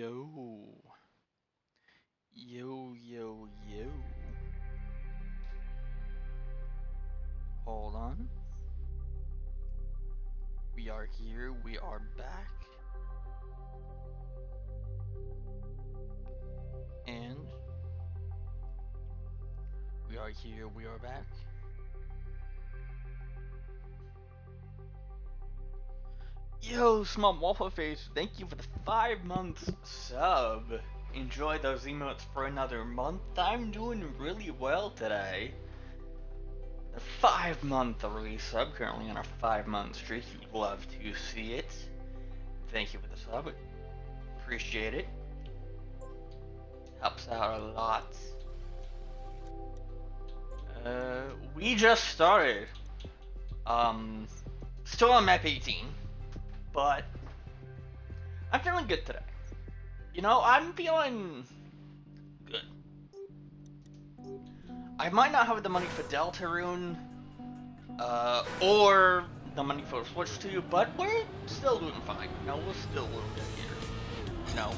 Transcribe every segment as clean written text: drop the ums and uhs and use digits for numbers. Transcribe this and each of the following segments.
Yo. Yo, yo, yo. Hold on. We are here. We are back. And we are here. We are back. Yo, Small Waffle Face, thank you for the 5 months sub. Enjoy those emotes for another month. I'm doing really well today. The 5-month release sub, currently on a 5-month streak. You'd love to see it. Thank you for the sub. Appreciate it. Helps out a lot. We just started. Still on map 18, but I'm feeling good today. You know, I'm feeling good. I might not have the money for Deltarune, or the money for Switch 2, but we're still doing fine. You know, we're still a little bit here. You know.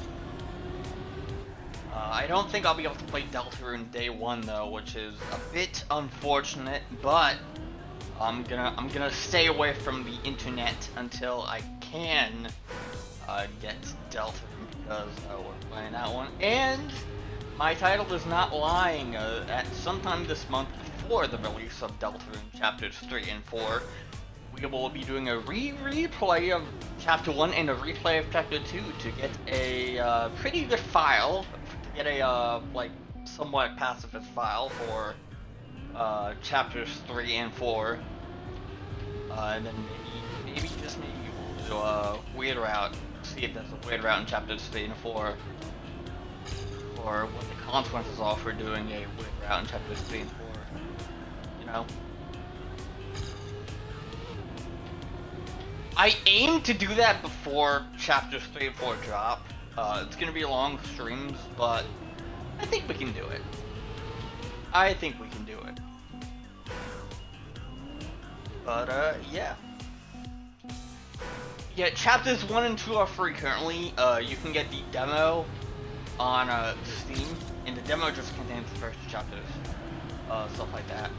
I don't think I'll be able to play Deltarune day 1 though, which is a bit unfortunate, but I'm gonna stay away from the internet until I can get Deltarune, because we're playing that one. And my title is not lying. At sometime this month, before the release of Deltarune Chapters 3 and 4, we will be doing a replay of Chapter 1 and a replay of Chapter 2 to get a pretty good file, to get a like somewhat pacifist file for Chapters 3 and 4. And then maybe just maybe we'll do a weird route, see if there's a weird route in Chapters 3 and 4. Or what the consequences are for doing a weird route in Chapters 3 and 4. You know? I aim to do that before Chapters 3 and 4 drop. It's gonna be long streams, but I think we can do it. I think we can do it. But, yeah. Yeah, Chapters 1 and 2 are free currently. You can get the demo on Steam, and the demo just contains the first chapters, stuff like that.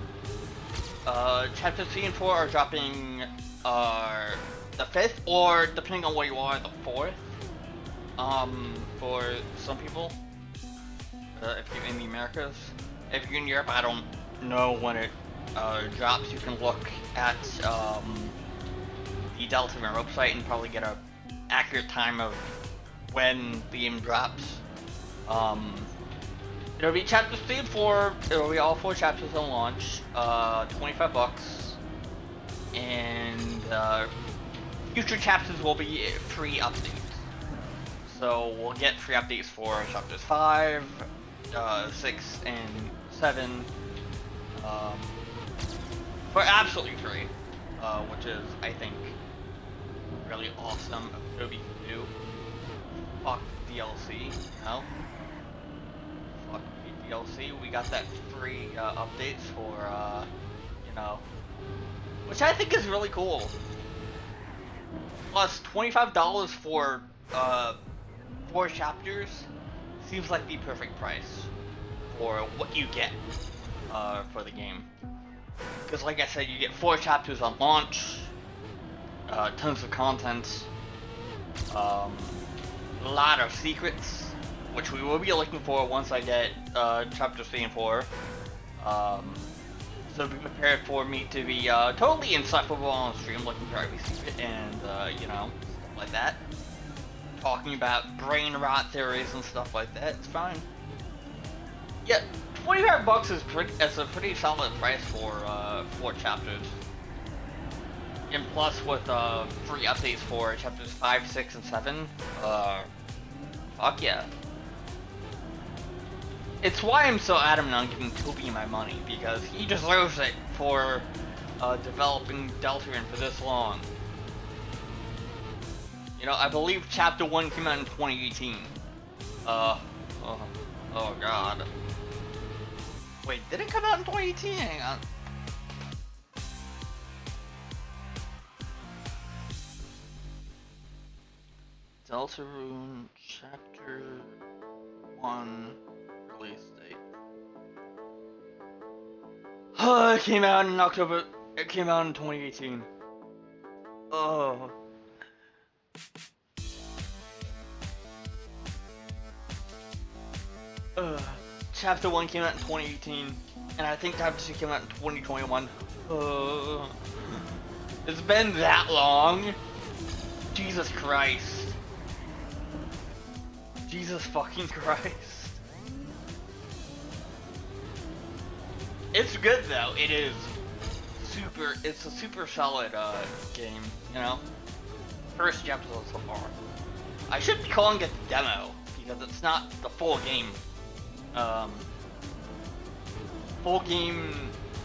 Chapters 3 and 4 are dropping the 5th, or depending on where you are, the 4th. For some people, if you're in the Americas. If you're in Europe, I don't know when it drops. You can look at the Deltarune website and probably get a accurate time of when the game drops. It'll be Chapters 3 and 4, it'll be all 4 chapters on launch, $25, and future chapters will be free updates. So we'll get free updates for Chapters 5, 6, and 7, for absolutely free, which is, I think, really awesome of Toby to do. Fuck DLC, you know? Fuck DLC, we got that free updates for, you know, which I think is really cool. Plus, $25 for 4 chapters seems like the perfect price for what you get for the game. Because like I said, you get 4 chapters on launch, tons of content, a lot of secrets, which we will be looking for once I get Chapters 3 and 4. So be prepared for me to be totally insufferable on stream looking for every secret and, you know, stuff like that. Talking about brain rot theories and stuff like that, it's fine. Yeah, $25 is a pretty solid price for 4 chapters. And plus with free updates for Chapters 5, 6, and 7, fuck yeah. It's why I'm so adamant on giving Toby my money, because he deserves it for developing Deltarune for this long. You know, I believe Chapter 1 came out in 2018. Oh god. Wait, did it come out in 2018? Hang on. Deltarune Chapter 1 release date. It came out in October. It came out in 2018. Oh. Chapter 1 came out in 2018, and I think Chapter 2 came out in 2021. It's been that long? Jesus Christ. Jesus fucking Christ. It's good though, it is super, it's a super solid game, you know? First chapter so far. I should be calling it the demo, because it's not the full game. Full game,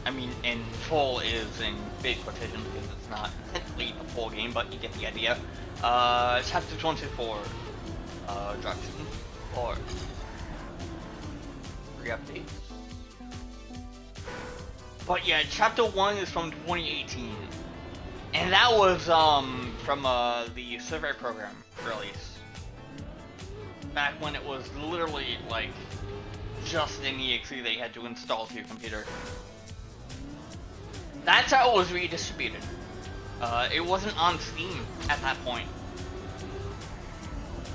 I mean, and full is in big quotations because it's not technically the full game, but you get the idea. Chapters 1 to 4, drop soon, or 3 updates. But yeah, chapter 1 is from 2018, and that was, from, the survey program release. Back when it was literally, like, just an EXE they had to install to your computer. That's how it was redistributed. It wasn't on Steam at that point.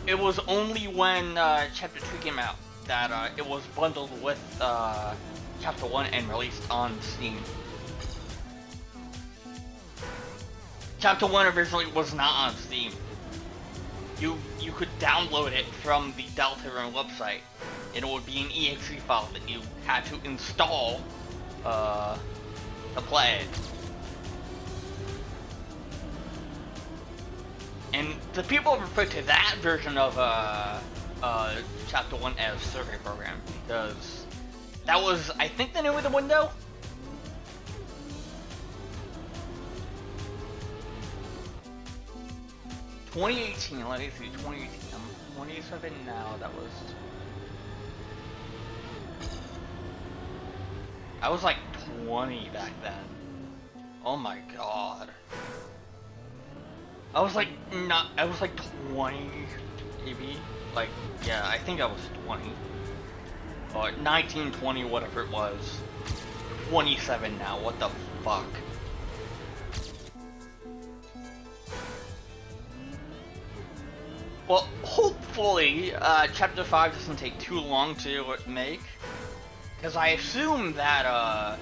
It was only when Chapter 2 came out that it was bundled with Chapter 1 and released on Steam. Chapter 1 originally was not on Steam. You could download it from the Deltarune website. It would be an exe file that you had to install to play it. And the people refer to that version of Chapter 1 as Survey Program, because that was, I think, the name of the window? (2018), let me see, 2018, I'm 27 now, that was... I was like 20 back then. Oh my god. I was like 20, maybe? Like, yeah, I think I was 20. Or 19, 20, whatever it was. 27 now, what the fuck? Well, hopefully, Chapter 5 doesn't take too long to make. Because I assume that,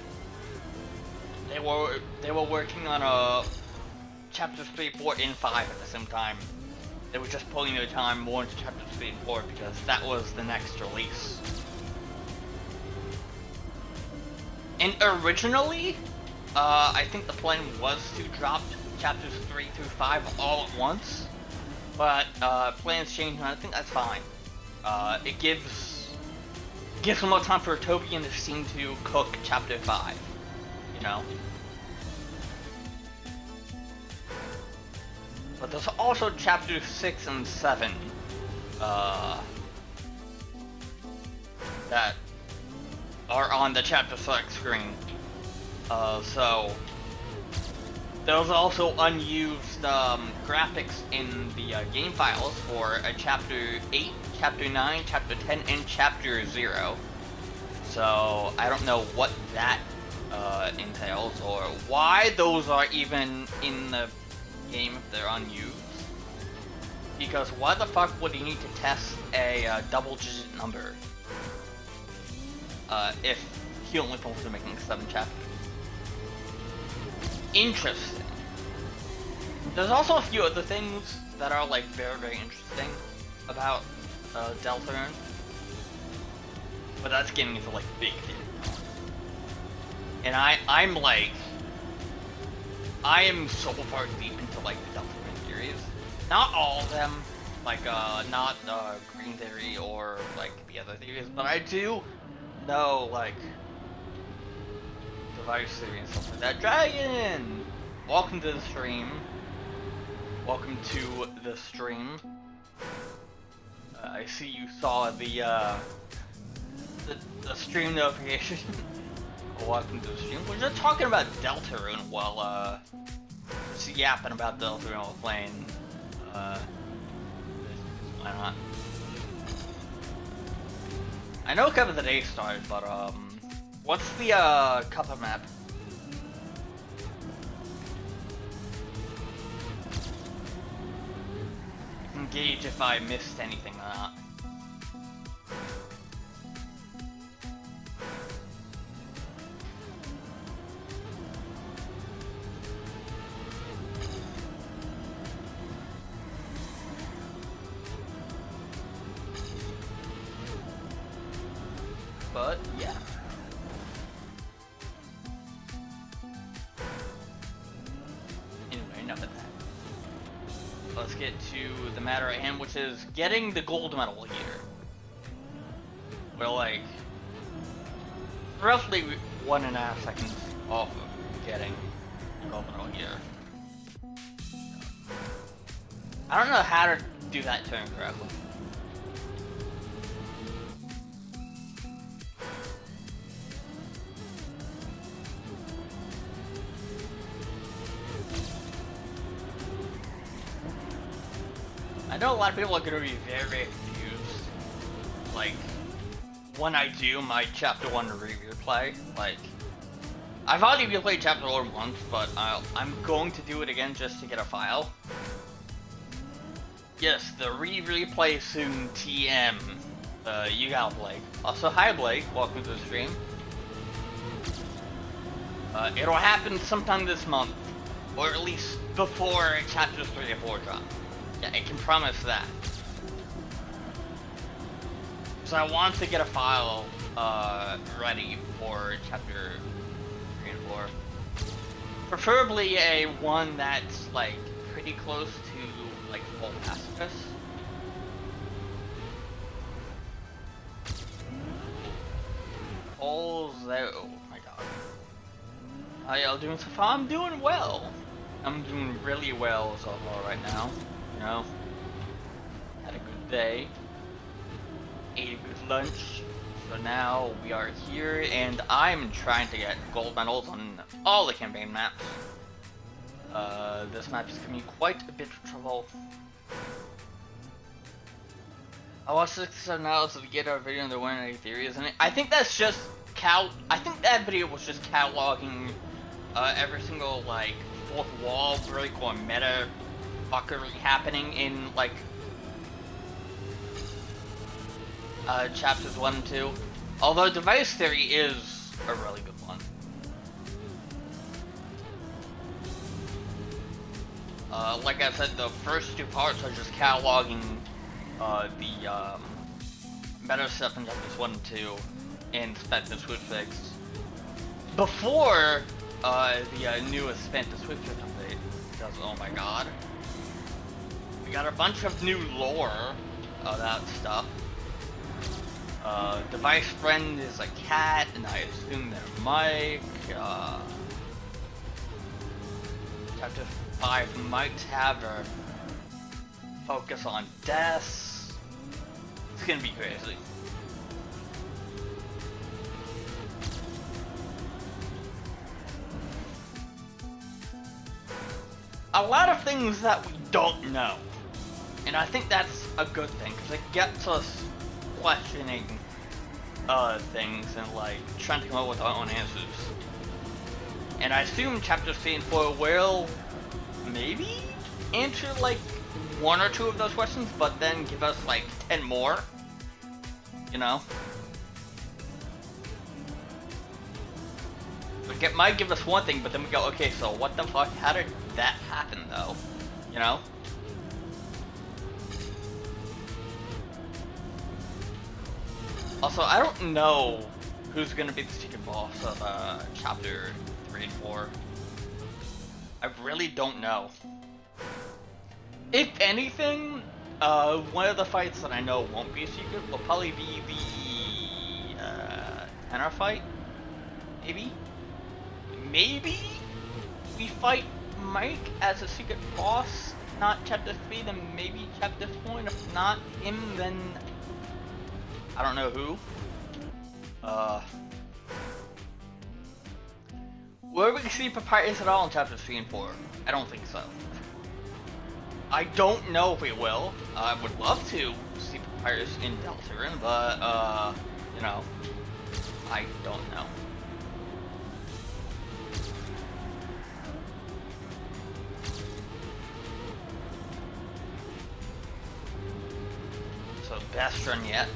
they were working on, Chapters 3, 4, and 5 at the same time. They were just pulling their time more into Chapters 3 and 4 because that was the next release. And originally, I think the plan was to drop Chapters 3 through 5 all at once. But, plans changed, and I think that's fine. It gives some more time for Toby and his team to cook Chapter 5, you know? But there's also Chapters 6 and 7, that are on the Chapter Select screen. So there's also unused graphics in the game files for Chapter 8, Chapter 9, Chapter 10, and Chapter 0. So I don't know what that entails or why those are even in the game if they're unused. Because why the fuck would he need to test a double-digit number if he only plans on making 7 chapters? Interesting. There's also a few other things that are like very, very interesting about Deltarune, but that's getting into like big things. And I'm like, I am so far deep into like the Deltarune series. Not all of them, like not Green Theory or like the other theories, but I do know like the Vice Theory and stuff like that. Dragon! Welcome to the stream. Welcome to the stream. I see you saw the stream notification. Welcome to the stream. We're just talking about Deltarune while just yapping about Deltarune while playing this Why not? I know Cup of the Day started, but what's the Cup of map? Engage if I missed anything or not. But yeah. Anyway, enough of that. Let's get to the matter at hand, which is getting the gold medal here. We're like roughly 1.5 seconds off of getting the gold medal here. I don't know how to do that turn correctly. I know a lot of people are going to be very, very confused, like, when I do my Chapter 1 review play. Like, I've already replayed Chapter 1 once, but I'm going to do it again just to get a file. Yes, the replay soon TM. You got Blake. Also, hi Blake, welcome to the stream. It'll happen sometime this month, or at least before Chapters 3 and 4 drop. Yeah, I can promise that. So I want to get a file ready for Chapter 3 and 4. Preferably a one that's like pretty close to like full pacifist. Oh my god. How y'all doing so far? I'm doing well. I'm doing really well so far right now. You know, had a good day, ate a good lunch, so now we are here, and I'm trying to get gold medals on all the campaign maps. This map is giving me quite a bit of trouble. I watched 6 or 7 hours of the Get Our video and there weren't any theories in it. I think that's just I think that video was just cataloging every single, like, fourth wall break or meta fuckery happening in, like, chapters 1 and 2. Although device theory is a really good one. Like I said, the first 2 parts are just cataloging the meta stuff in chapters 1 and 2 and spent the Switch fix before the newest spent the Switch fix update. Because oh my god. We got a bunch of new lore of that stuff. Device friend is a cat, and I assume they're Mike. Chapter 5 might have a focus on deaths. It's gonna be crazy. A lot of things that we don't know. And I think that's a good thing, because it gets us questioning things and like trying to come up with our own answers. And I assume chapters 3 and 4 will maybe answer like 1 or 2 of those questions, but then give us like 10 more. You know? Like it might give us one thing, but then we go, okay, so what the fuck? How did that happen though? You know? Also, I don't know who's gonna be the secret boss of chapter 3 and 4. I really don't know. If anything, one of the fights that I know won't be a secret will probably be the Tenor fight. Maybe? Maybe we fight Mike as a secret boss, not chapter 3, then maybe chapter 4, and if not him, then I don't know who. Will we see Papyrus at all in chapters 3 and 4? I don't think so. I don't know if we will. I would love to see Papyrus in Deltarune, but, you know, I don't know. So, best run yet.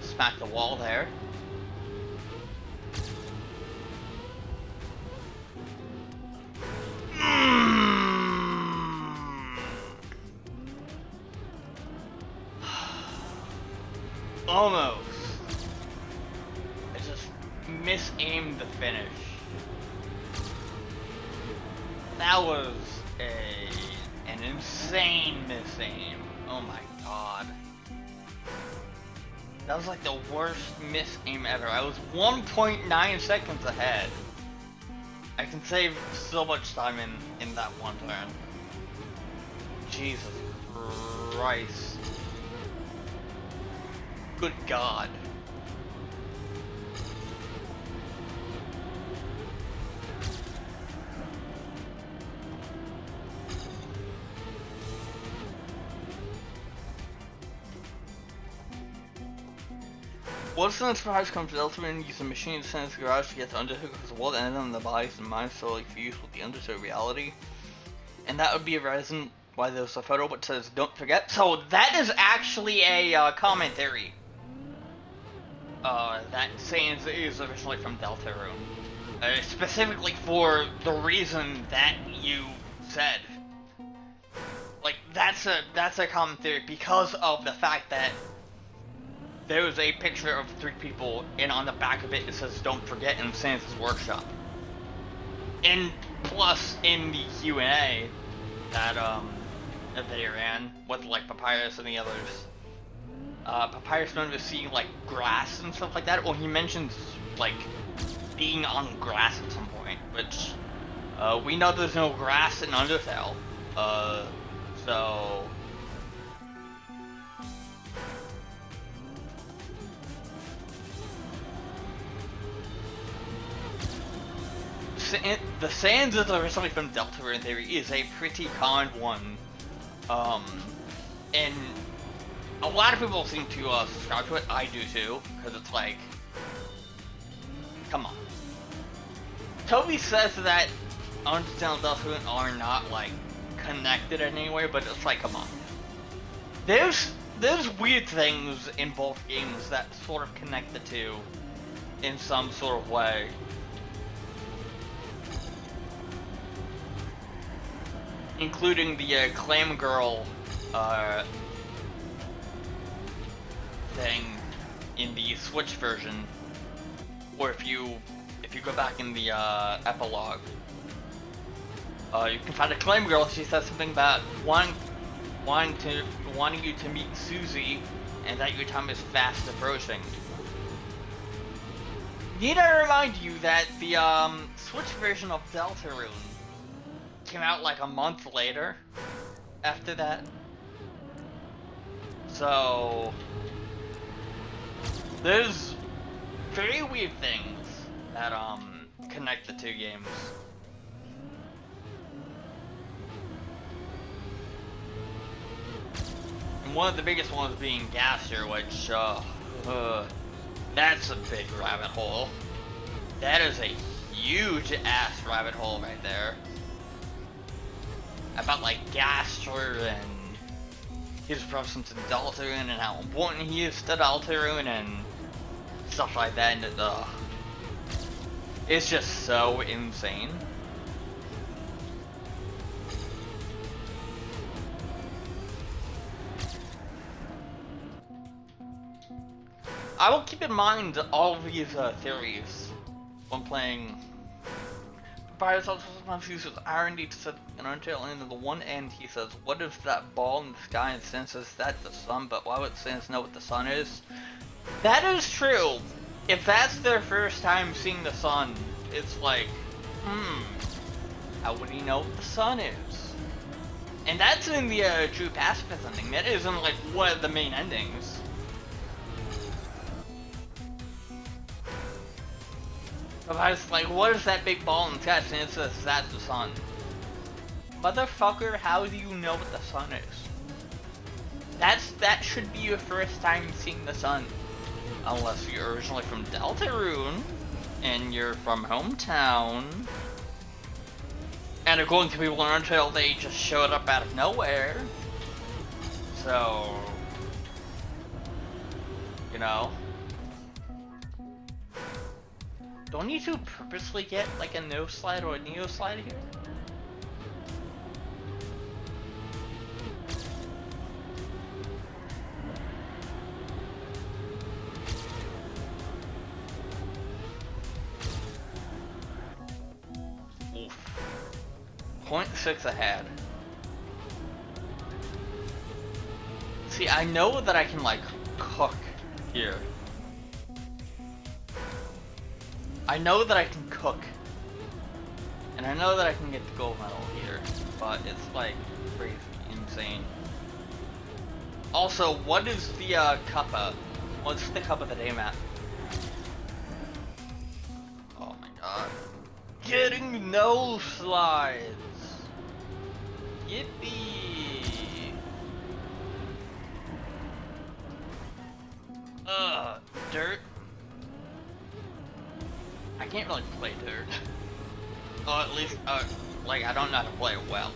Smack the wall there. Almost. I just misaimed the finish. That was an insane misaim. Oh my god. That was like the worst misaim ever. I was 1.9 seconds ahead. I can save so much time in that one turn. Jesus Christ. Good God. Once the surprise comes to Deltarune, use the machine to send its garage to get the Undertow because the world ended on the bodies and minds solely fused with the Undertow reality. And that would be a reason why there's a photo but says don't forget. So that is actually a commentary. That Sans is originally from Deltarune. Specifically for the reason that you said. Like that's a commentary because of the fact that there was a picture of 3 people, and on the back of it, it says, don't forget, in Sans' workshop. And plus, in the Q&A that they ran, with, like, Papyrus and the others, Papyrus remember seeing, like, grass and stuff like that. Well, he mentions, like, being on grass at some point, which, we know there's no grass in Undertale, so... The Sans is originally from Deltarune Theory is a pretty common one, and a lot of people seem to subscribe to it. I do too, because it's like, come on. Toby says that Undertale and Deltarune are not like connected in any way, but it's like, come on. There's weird things in both games that sort of connect the two in some sort of way. Including the Clam Girl thing in the Switch version, or if you go back in the epilogue, you can find a Clam Girl. She says something about wanting you to meet Susie, and that your time is fast approaching. Need I remind you that the Switch version of Deltarune came out like a month later after that. So there's very weird things that connect the 2 games. And one of the biggest ones being Gaster, which that's a big rabbit hole. That is a huge ass rabbit hole right there. About like Gaster and his presence in Deltarune and how important he is to Deltarune and stuff like that, and it's just so insane. I will keep in mind all of these theories when playing. Papyrus also sometimes uses R&D to set an Undertale end. On the one end, he says, what if that ball in the sky and senses that's the sun, but why would Sans know what the sun is? That is true. If that's their first time seeing the sun, it's like, How would he know what the sun is? And that's in the true pacifist ending. That isn't like one of the main endings. If I was like, what is that big ball in the sky? And it says, that's the sun. Motherfucker, how do you know what the sun is? That should be your first time seeing the sun. Unless you're originally from Deltarune, and you're from hometown. And according to people in Undertale, they just showed up out of nowhere. So, you know. Do I need to purposely get like a no slide or a neo slide here? Oof. 0.6 ahead. See, I know that I can like cook here. I know that I can cook. And I know that I can get the gold medal here, but it's like crazy insane. Also, what is the cuppa? What's the cup of the day map? Oh my god. Getting no slides! Yippee! Dirt. I can't really play dirt. Or at least, like, I don't know how to play it well.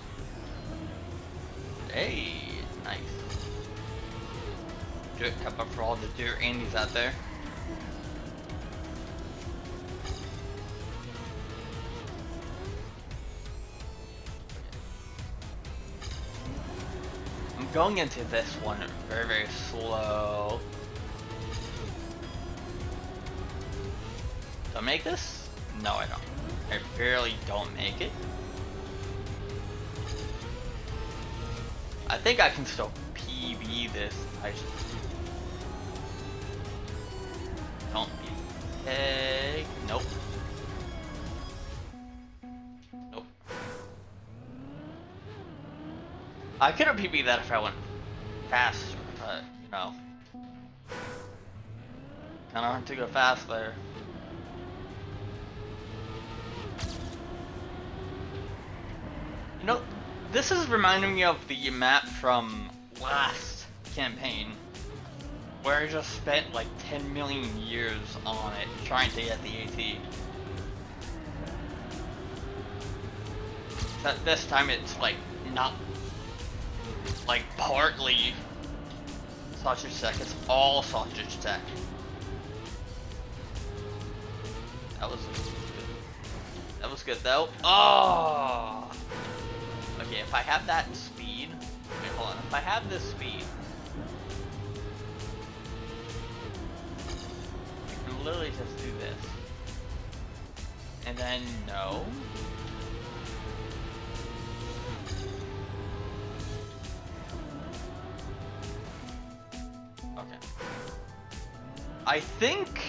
Hey, nice. Dirt cup up for all the dirt Andes out there. I'm going into this one very, very slow. Do I make this? No, I don't. I barely don't make it. I think I can still PB this. I should. Don't be big. Nope. Nope. I could have PB'd that if I went faster, but you know. Kinda hard to go fast there. You know, this is reminding me of the map from last campaign, where I just spent like 10 million years on it trying to get the AT. But this time it's like not like partly sausage tech, it's all sausage tech. That was good. That was good though. Oh! Okay, if I have that speed, wait, hold on. If I have this speed, I can literally just do this, and then no. Okay. I think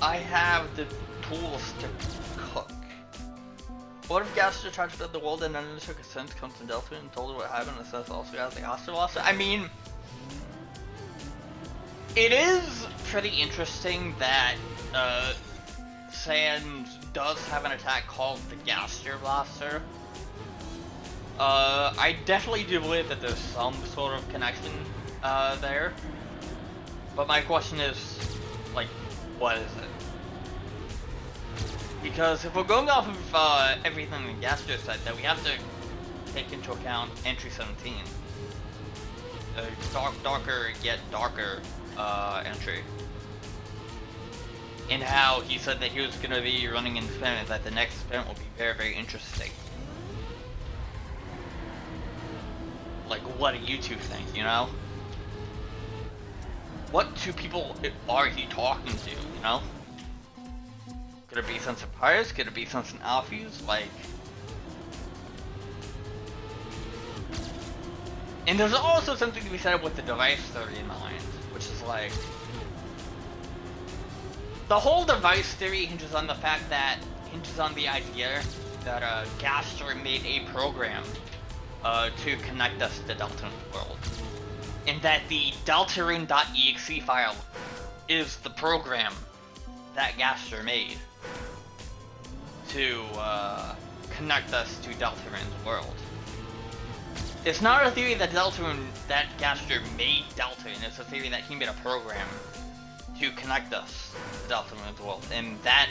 I have the tools to cook. What if Gaster tried to build the world and then it took a sense, comes to Delta and told her what happened and says also got the Gaster lost? I mean, it is pretty interesting that Sans does have an attack called the Gaster Blaster. I definitely do believe that there's some sort of connection there. But my question is, like, what is it? Because if we're going off of everything the Gaster said, then we have to take into account entry 17. Darker yet darker entry. And how he said that he was going to be running in spin, and that the next spin will be very, very interesting. Like, what do you two think, you know? What two people are he talking to, you know? Could it be Sons of Pirates? Could it be Sons and Alphys? Like... And there's also something to be said with the device 39, which is like... The whole device theory hinges on the fact that... hinges on the idea that Gaster made a program to connect us to Deltarune's world. And that the Deltarune.exe file is the program that Gaster made to connect us to Deltarune's world. It's not a theory that Gaster made Deltarune, it's a theory that he made a program to connect us to Deltarune's world. And that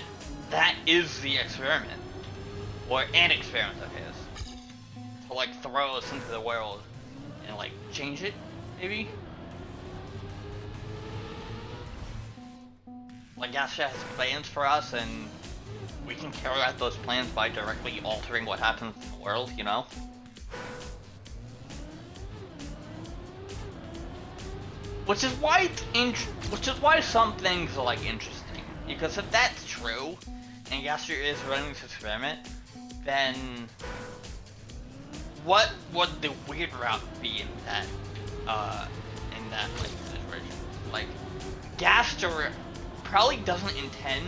is the experiment. Or an experiment of his. To like throw us into the world and like change it, maybe? Like Gaster has plans for us and we can carry out those plans by directly altering what happens in the world, you know? Which is why some things are like interesting. Because if that's true, and Gaster is running this experiment, then what would the weird route be in that like situation? Like Gaster probably doesn't intend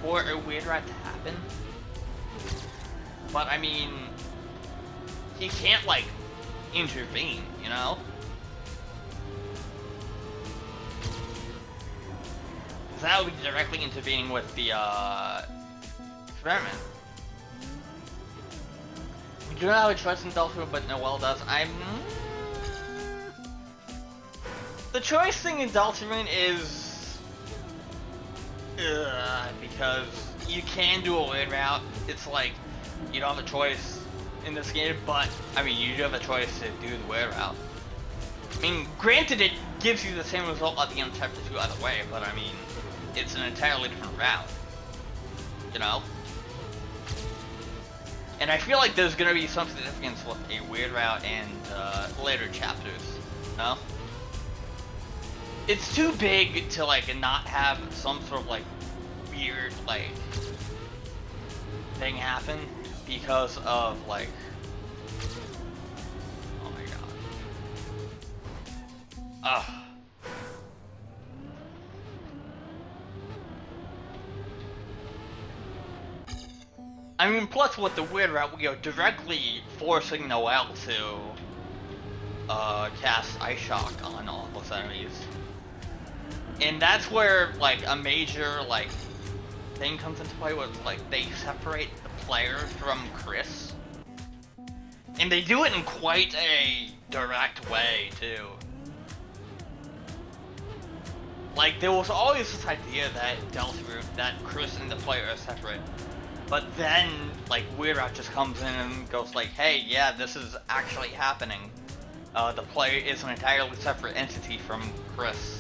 for a weird route to happen. But I mean, he can't like intervene, you know? That would be directly intervening with the experiment. We do not have a choice in Deltarune, but Noelle does. The choice thing in Deltarune is because you can do a weird route. It's like you don't have a choice in this game, but I mean you do have a choice to do the weird route. I mean, granted, it gives you the same result at the end of chapter 2 either way, but I mean, it's an entirely different route, you know? And I feel like there's gonna be some significance with a weird route and later chapters, you know? It's too big to like not have some sort of like weird like thing happen because of like, oh my god. Ugh. I mean, plus with the weird route, we are directly forcing Noelle to cast Ice Shock on all those enemies. And that's where, like, a major, like, thing comes into play where it's, like, they separate the player from Chris. And they do it in quite a direct way, too. Like, there was always this idea that that Chris and the player are separate. But then, like, Weird Route just comes in and goes like, hey, yeah, this is actually happening. The player is an entirely separate entity from Chris.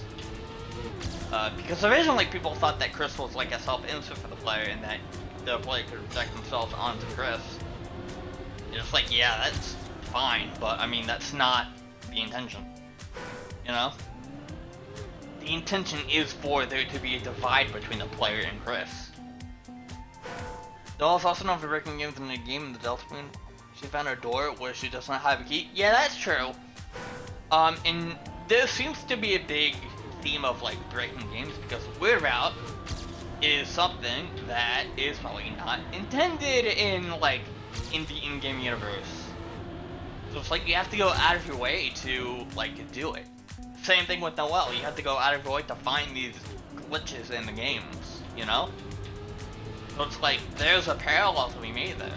Because originally people thought that Chris was like a self-insert for the player and that the player could project themselves onto Chris. It's like, yeah, that's fine, but I mean, that's not the intention. You know? The intention is for there to be a divide between the player and Chris. Doll's also known for breaking games in the game in the Deltarune. She found a door where she does not have a key. Yeah, that's true. And there seems to be a big theme of like breaking games because Weird Route is something that is probably not intended in like in the in-game universe. So it's like you have to go out of your way to like do it. Same thing with Noelle. You have to go out of your way to find these glitches in the games, you know? So it's like, there's a parallel to be made there.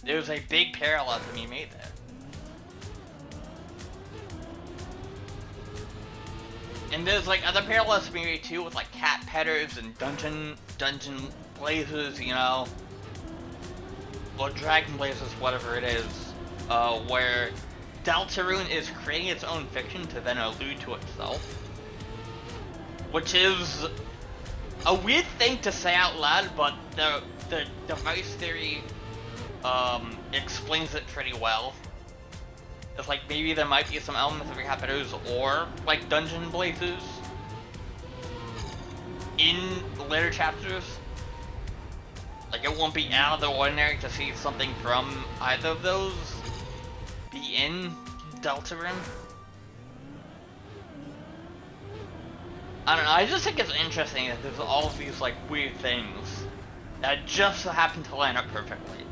There's a big parallel to be made there. And there's like other parallels to be made too with like cat petters and dungeon blazes, you know? Or dragon blazes, whatever it is. Where Deltarune is creating its own fiction to then allude to itself. Which is a weird thing to say out loud, but the device theory explains it pretty well. It's like maybe there might be some elements of Recapitulars or like dungeon blazes in later chapters. Like it won't be out of the ordinary to see something from either of those be in Deltarune. I don't know, I just think it's interesting that there's all of these like weird things that just so happened to line up perfectly.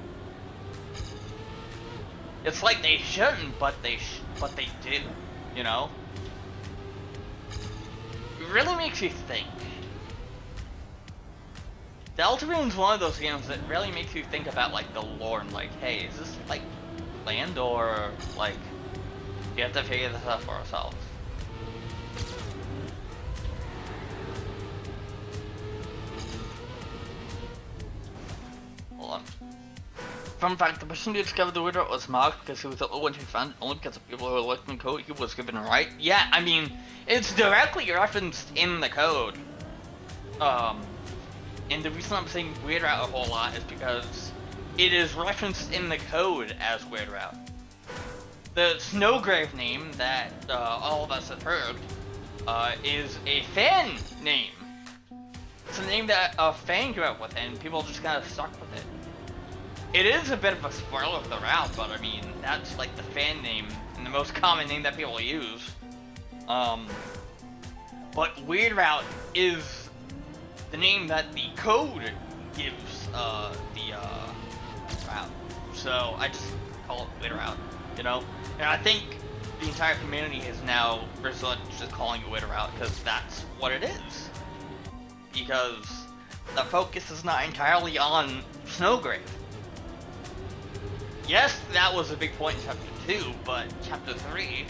It's like they shouldn't, but they do, you know? It really makes you think. Deltarune's one of those games that really makes you think about, like, the lore and, like, hey, is this, like, planned, or, like, we have to figure this out for ourselves. Hold on. Fun fact, the person who discovered the weird route was Mark because he was the only one who found it, only because of people who were looking code he was given a right. Yeah, I mean, it's directly referenced in the code. And the reason I'm saying weird route a whole lot is because it is referenced in the code as weird route. The Snowgrave name that all of us have heard is a fan name. It's a name that a fan came up with, and people just kind of stuck with it. It is a bit of a spoiler of the route, but I mean, that's like the fan name and the most common name that people use. But Weird Route is the name that the code gives the route. So I just call it Weird Route, you know? And I think the entire community has now resorted to just calling it Weird Route because that's what it is. Because the focus is not entirely on Snowgrave. Yes, that was a big point in Chapter 2, but Chapter 3,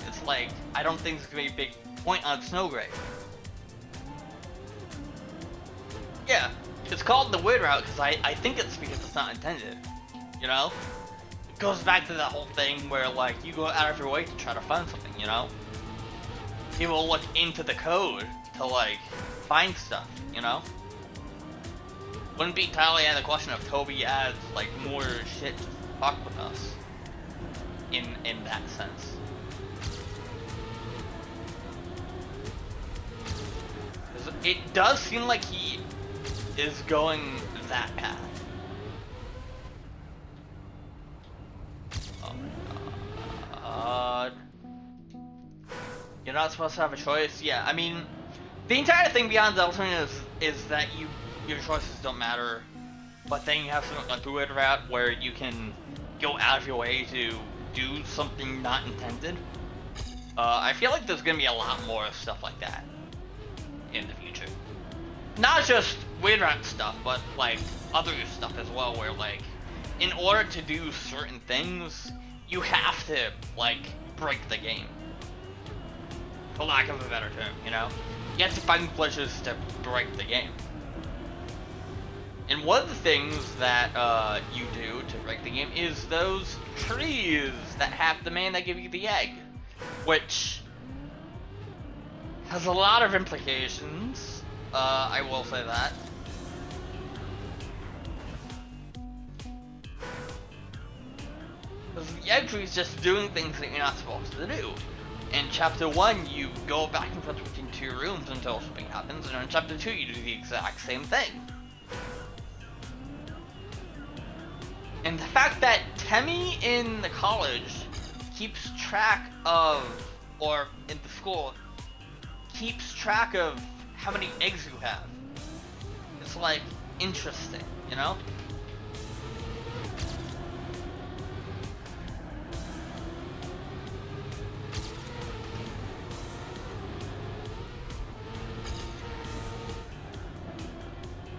it's like, I don't think there's going to be a big point on Snowgrave. Yeah, it's called the Weird Route because I think it's because it's not intended, you know? It goes back to that whole thing where, like, you go out of your way to try to find something, you know? People look into the code to, like, find stuff, you know? Wouldn't be entirely out of the question if Toby adds, like, more shit to fuck with us. In that sense. It does seem like he is going that path. Oh my god. You're not supposed to have a choice? Yeah, I mean, the entire thing beyond the alternative is that your choices don't matter, but then you have something like the Weird Route where you can go out of your way to do something not intended. I feel like there's gonna be a lot more stuff like that in the future. Not just Weird Route stuff, but like other stuff as well, where like, in order to do certain things, you have to like break the game. For lack of a better term, you know? You have to find glitches to break the game. And one of the things that you do to break the game is those trees that have the man that give you the egg, which has a lot of implications. I will say that. Because the egg tree is just doing things that you're not supposed to do. In Chapter 1, you go back and forth between two rooms until something happens, and in Chapter 2, you do the exact same thing. And the fact that Temmie in the college keeps track of, or in the school, keeps track of how many eggs you have. It's like, interesting, you know?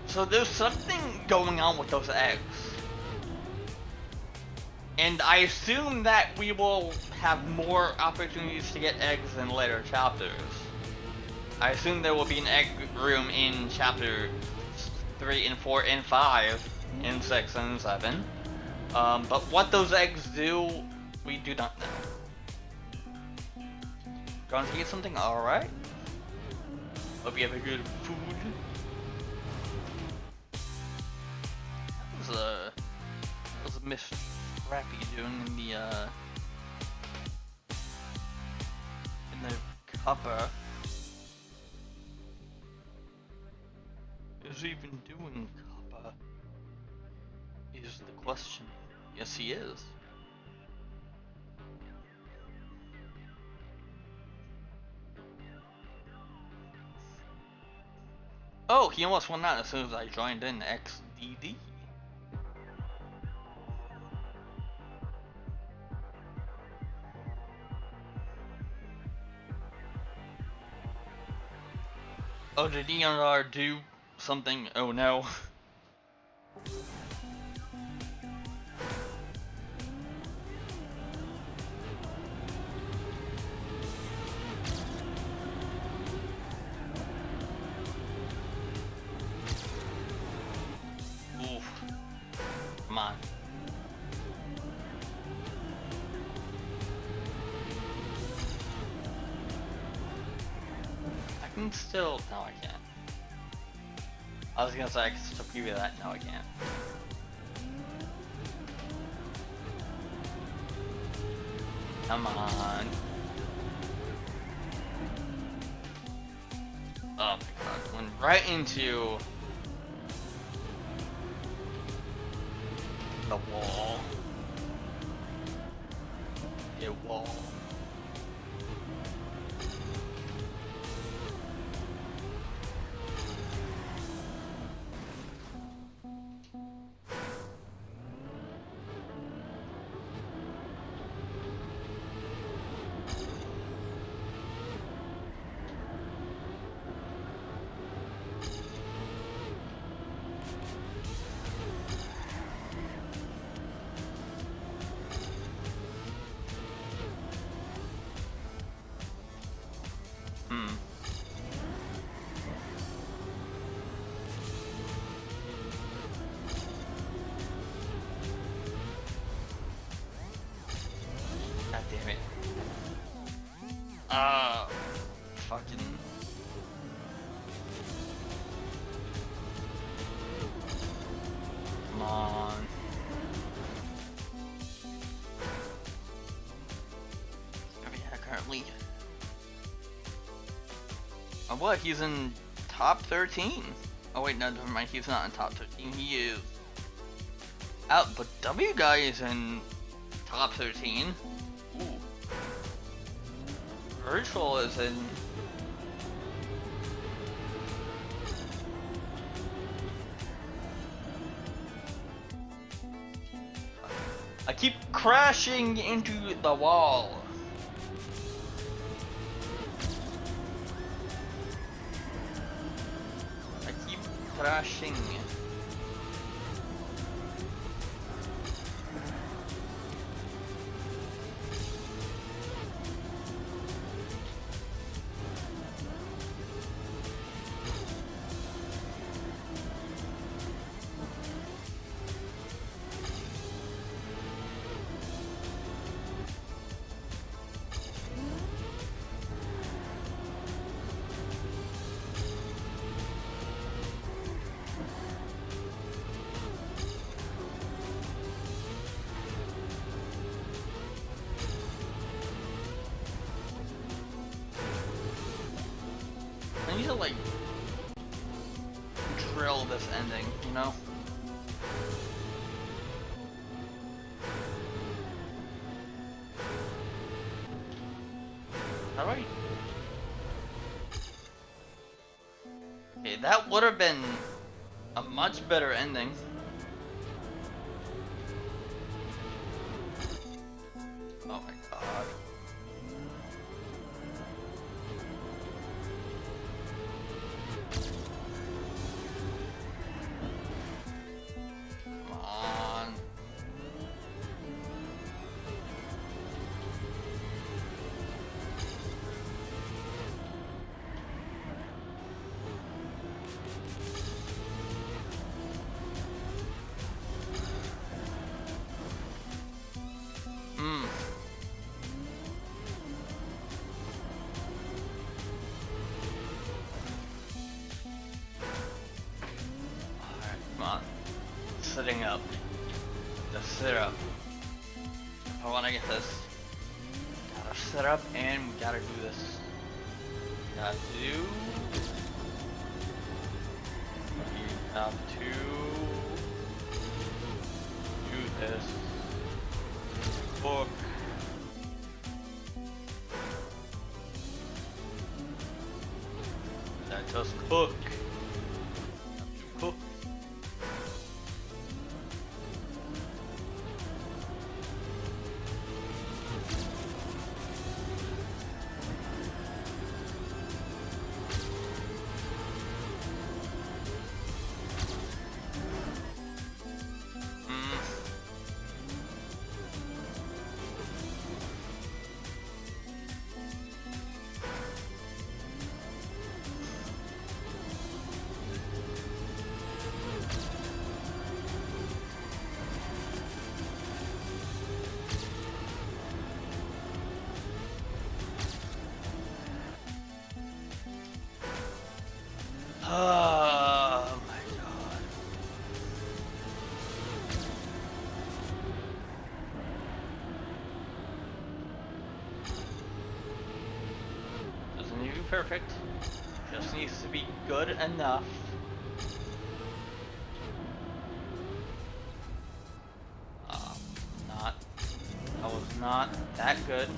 So there's something going on with those eggs. And I assume that we will have more opportunities to get eggs in later chapters. I assume there will be an egg room in chapter 3 and 4 and 5 and 6 and 7. But what those eggs do, we do not know. Going to eat something? Alright. Hope you have a good food. That was a Miss Scrappy doing in the cuppa. Is he even doing cuppa? Is the question. Yes, he is. Oh, he almost won that as soon as I joined in VOD. Oh, did ENR do something? Oh no. Oof. Come on. I can still... No, I can't. I was gonna say I can still give you that. No, I can't. Come on. Oh my god. Went right into the wall. A wall. God damn it. Fucking... Come on. Oh yeah, currently... Oh what, he's in top 13? Oh wait, no, never mind, he's not in top 13, he is... out, but W guy is in top 13. Ooh. Virtual is in... I keep crashing into the wall. I keep crashing. I need to like drill this ending, you know? How do I... Okay, that would have been a much better ending. Oh my god. Come on. Alright, come on. Sitting up. Just sit up. If I want to get this, gotta sit up and we gotta do this. We got to do. We have to do this. Book. Let us cook. Have to cook. Oh my god. Doesn't need to be perfect. Just needs to be good enough. That was not that good.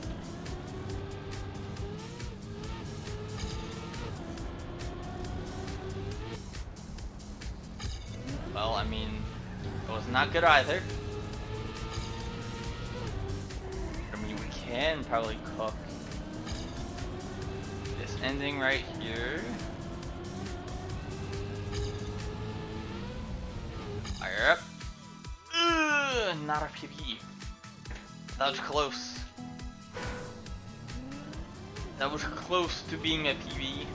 Well, I mean, it was not good either. I mean, we can probably cook this ending right here. Fire up. Not a PvE. That was close. That was close to being a PvE.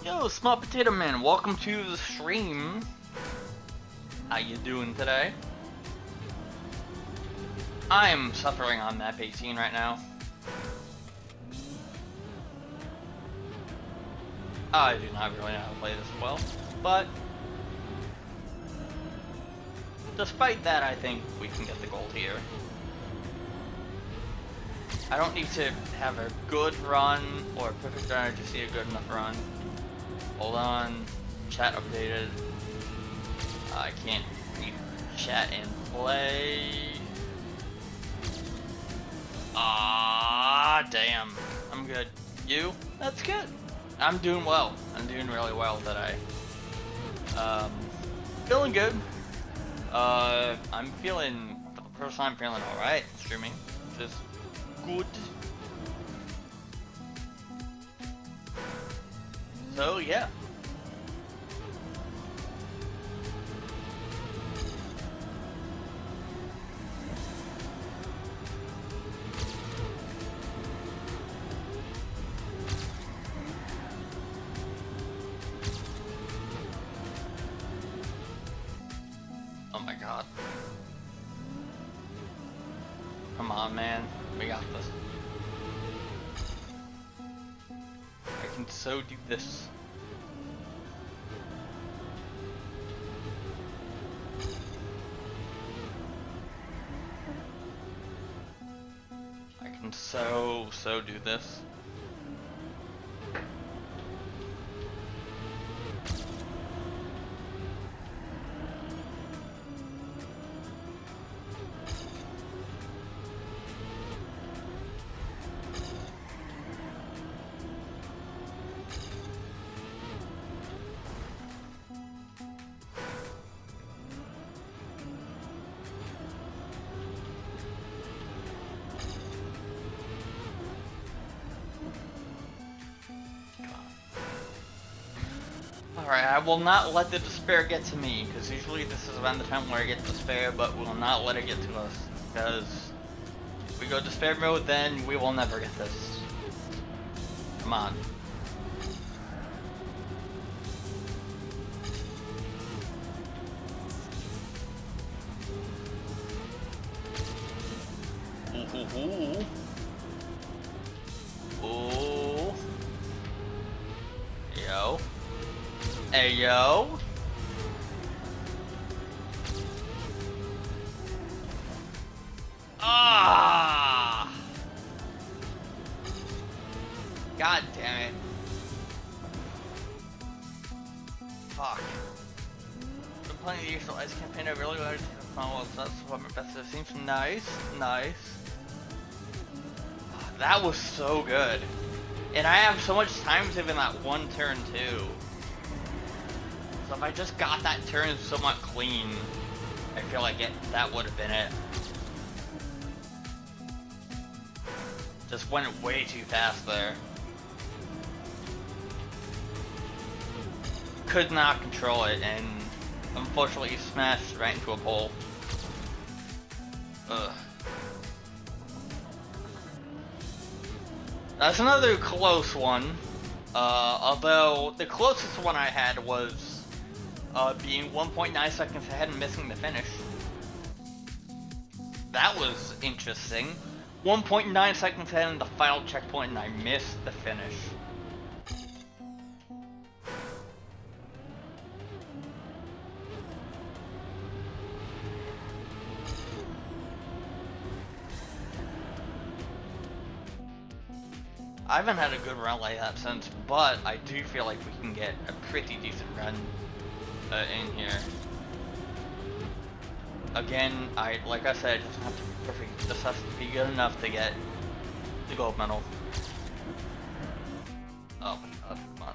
Yo, Small Potato Man, welcome to the stream. How you doing today? I'm suffering on map 18 right now. I do not really know how to play this well, but despite that, I think we can get the gold here. I don't need to have a good run or a perfect run to see a good enough run. Hold on, chat updated. I can't read chat and play. Ah, damn. I'm good. You? That's good. I'm doing well. I'm doing really well today. Feeling good. I'm feeling, for the first time, feeling alright streaming. Just good. So, yeah. Oh my god. Come on, man. We got this. I can so do this. I can so do this. Alright, I will not let the despair get to me, because usually this is around the time where I get despair, but we will not let it get to us, because if we go despair mode, then we will never get this. Come on. Ooh. Ooh. Yo. Hey, yo. Ah! God damn it. Fuck. Been playing the usual ice campaign. I really wanted to follow up. That's what my best it seems. Nice. That was so good. And I have so much time to in that one turn too. So if I just got that turn somewhat clean, I feel like that would have been it. Just went way too fast there. Could not control it, and unfortunately smashed right into a pole. Ugh. That's another close one. Although the closest one I had was being 1.9 seconds ahead and missing the finish. That was interesting. 1.9 seconds in, the final checkpoint, and I missed the finish. I haven't had a good run like that since, but I do feel like we can get a pretty decent run in here. Again, like I said, it doesn't have to be perfect. It just has to be good enough to get the gold medal. Oh my god, come on.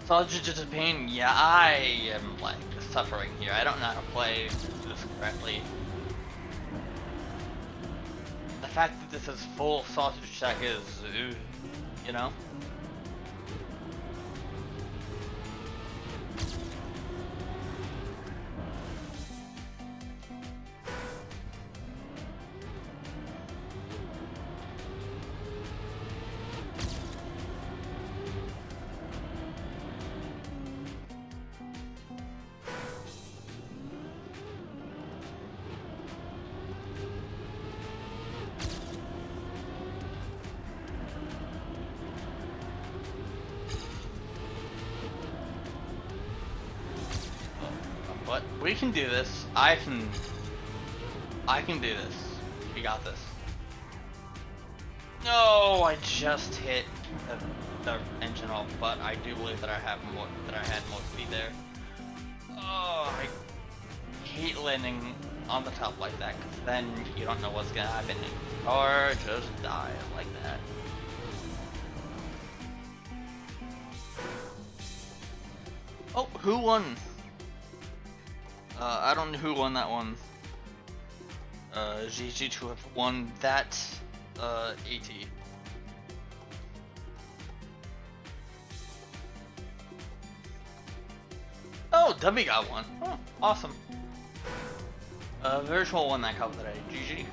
Sausage is a pain. Yeah, I am like suffering here. I don't know how to play this correctly. The fact that this is full sausage check is, you know? But we can do this. I can do this. We got this. No, I just hit the engine off, but I do believe that I had more speed there. Oh, I hate landing on the top like that, because then you don't know what's gonna happen. Or just die like that. Oh, who won? I don't know who won that one. GG to have won that, AT. Oh, W got one. Oh, awesome. Virtual won that cup today. GG.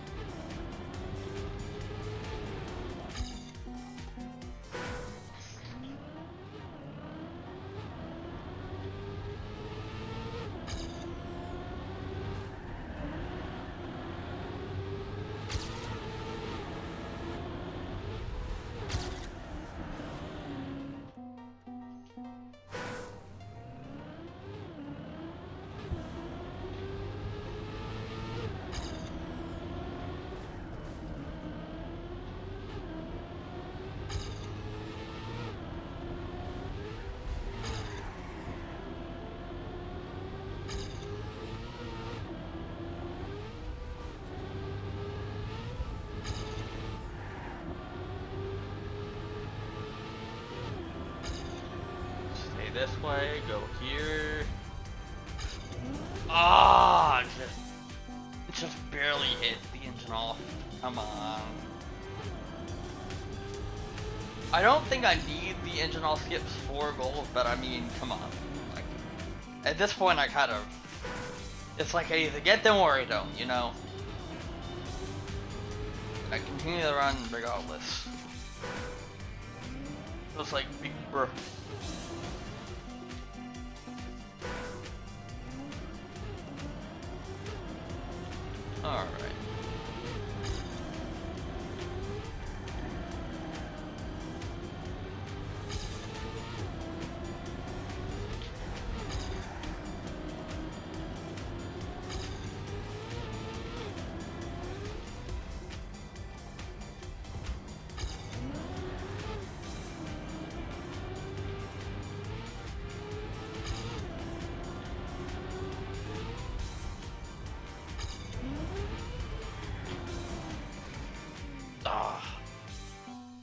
This way, go here. Ah, just barely hit the engine off. Come on. I don't think I need the engine off skips for gold, but I mean, come on. Like, at this point, I kind of, it's like I either get them or I don't, you know. I continue to run regardless. It's like big bruh. Alright.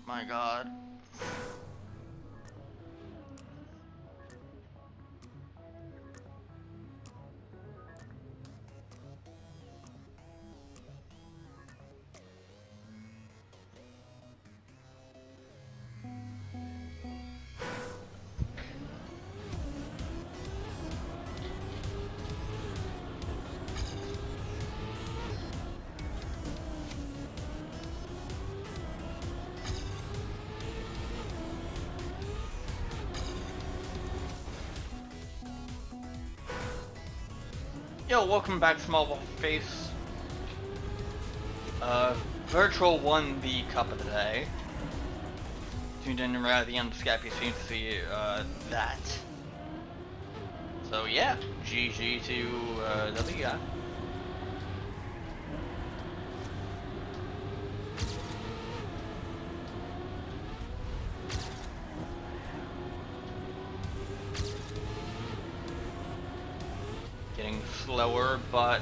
My god. Yo, welcome back, Small Face. Virtual won the Cup of the Day. Tuned in right at the end of Scrappy seems to see that. So yeah, GG to W guy. Getting slower, but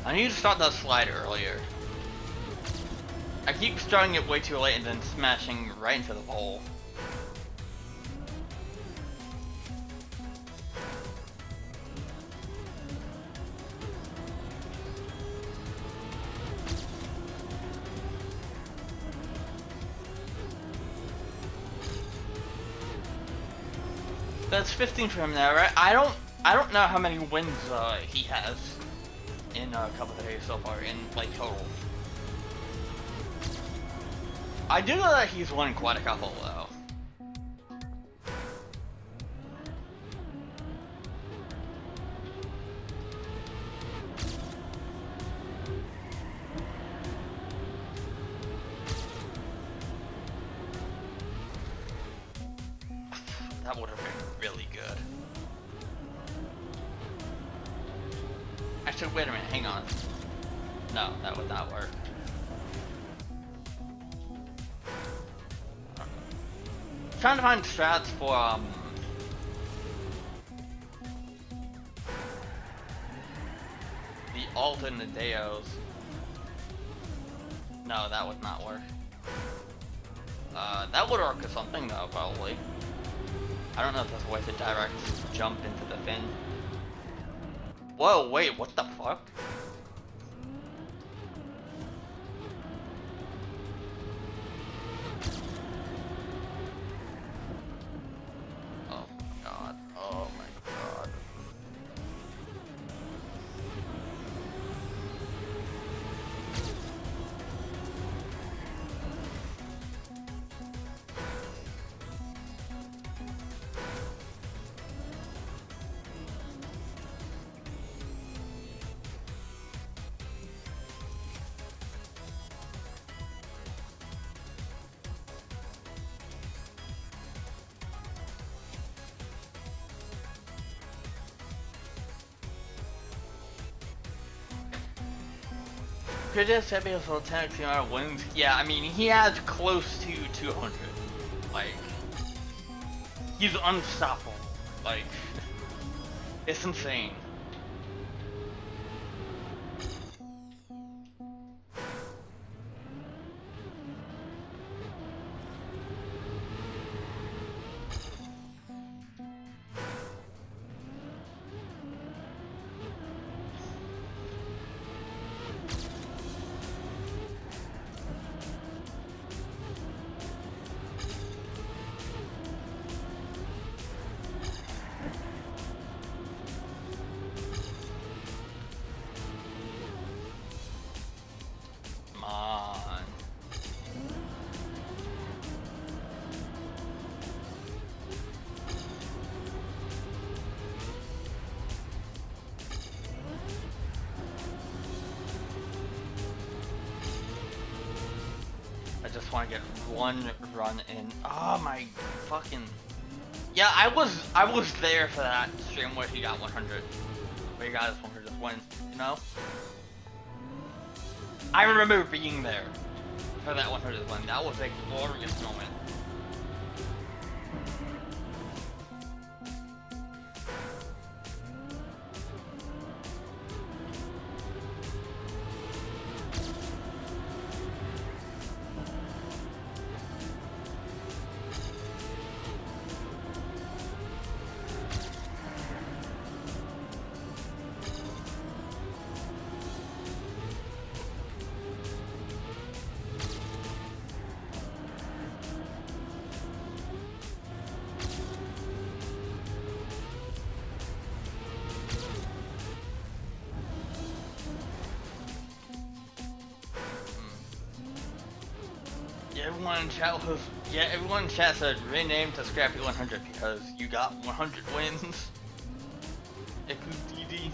I need to start that slide earlier. I keep starting it way too late and then smashing right into the pole. That's 15 for him now, right? I don't know how many wins he has in a couple of days so far in like total. I do know that he's won quite a couple though. That would have been really good. Actually, wait a minute, hang on. No, that would not work. Trying to find strats for the alternate Deos. No, that would not work. That would work with something though, probably. I don't know if there's a way to direct jump into the fin. Whoa, wait, what the fuck? Oh my god, oh my god. Chris said because will 10x the amount of wins. Yeah, I mean, he has close to 200. Like, he's unstoppable. Like, it's insane. I just want to get one run in. Oh my fucking. Yeah, I was there for that stream where he got 100. Where he got his 100th win, you know? I remember being there for that 100th win. That was a glorious moment. Everyone in chat said rename to Scrappy 100 because you got 100 wins. Ekudidi.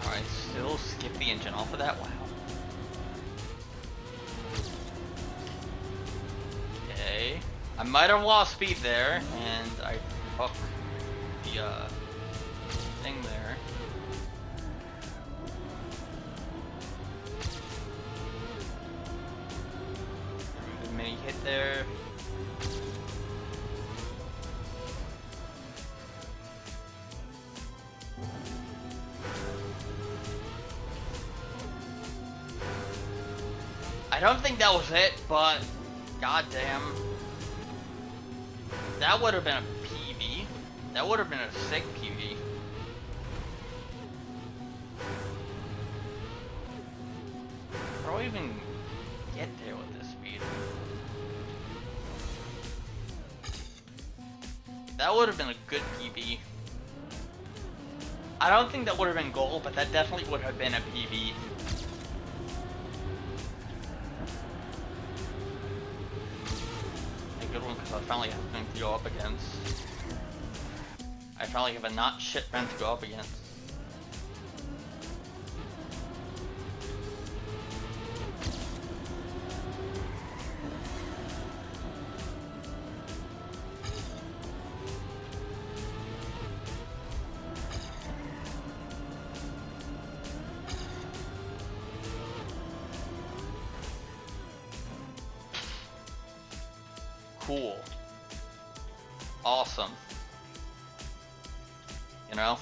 Alright, still skip the engine off of that? Wow. Okay. I might have lost speed there, and I fucked the thing there. A mini hit there. I don't think that was it, but goddamn, that would have been a PB. That would have been a sick PB. How do I even get there with this speed? That would have been a good PB. I don't think that would have been gold, but that definitely would have been a PB. Good one, because I finally have something to go up against. I finally have a not shit friend to go up against. Cool. Awesome. You know?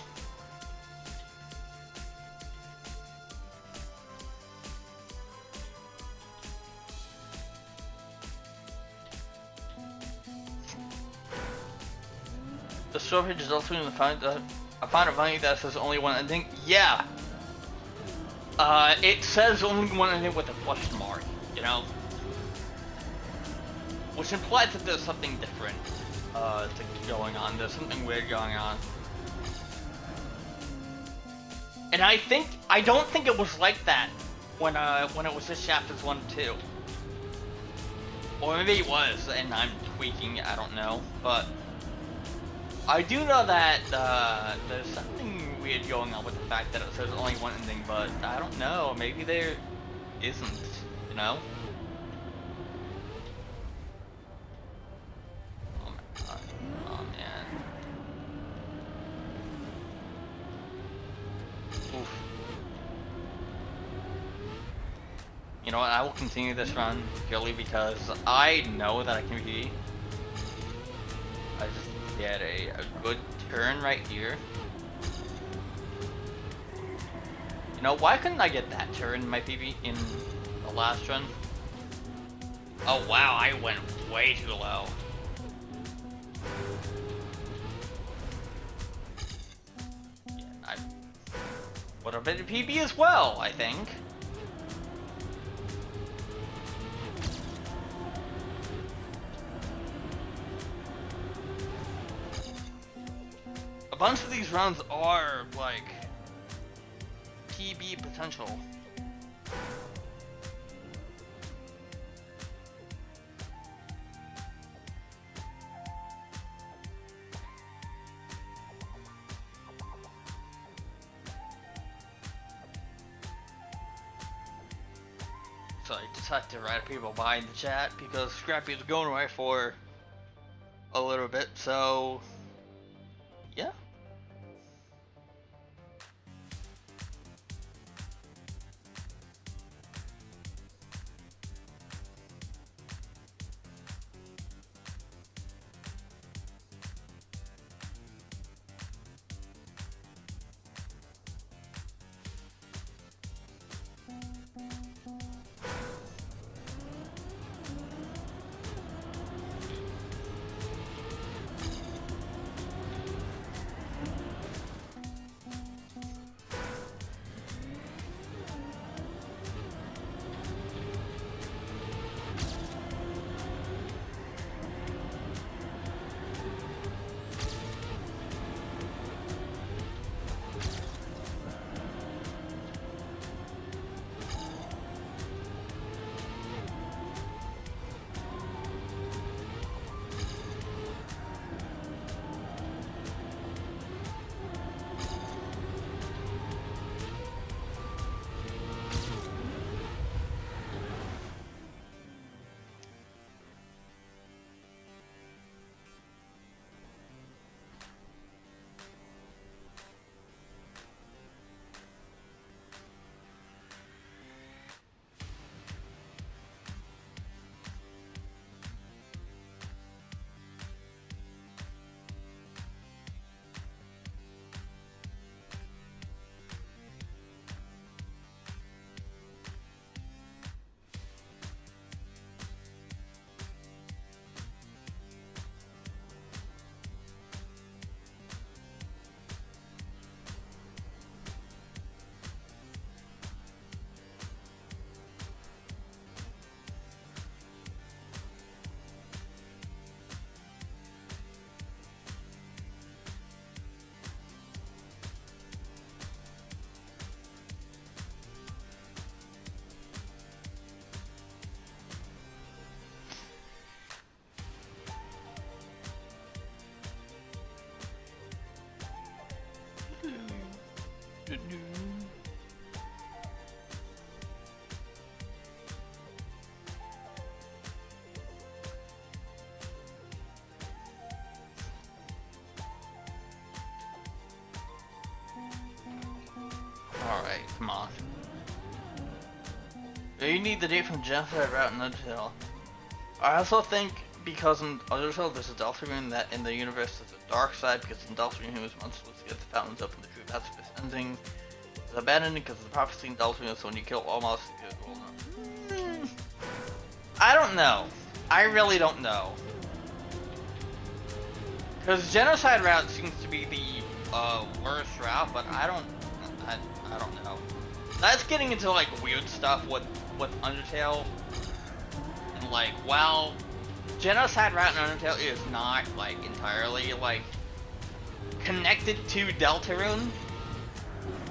The story is also in the fact that I found it funny that it says only one ending. Yeah. It says only one ending with a question mark, you know? Which implies that there's something different going on. There's something weird going on. And I don't think it was like that when it was just chapters 1 and 2. Or maybe it was, and I'm tweaking, I don't know. But I do know that there's something weird going on with the fact that it says only one ending, but I don't know, maybe there isn't, you know? You know what, I will continue this run purely because I know that I can be. I just get a good turn right here. You know, why couldn't I get that turn in my PB in the last run? Oh wow, I went way too low. Yeah, I would have been a PB as well, I think. A bunch of these runs are like PB potential. So I just had to write people behind the chat because Scrappy is going away for a little bit, so yeah. Alright, come on. You need the date from Genocide Route in Undertale. I also think because in Undertale there's a Deltarune that in the universe there's a dark side because in Deltarune he was once supposed to get the fountains open the true pacifist ending. It's abandoned because of the prophecy in Deltarune, so when you kill all monsters you get gold. I don't know. I really don't know. Because Genocide Route seems to be the worst route, but I don't know. That's getting into like weird stuff with Undertale. And like, well, Genocide Route in Undertale is not like entirely like connected to Deltarune.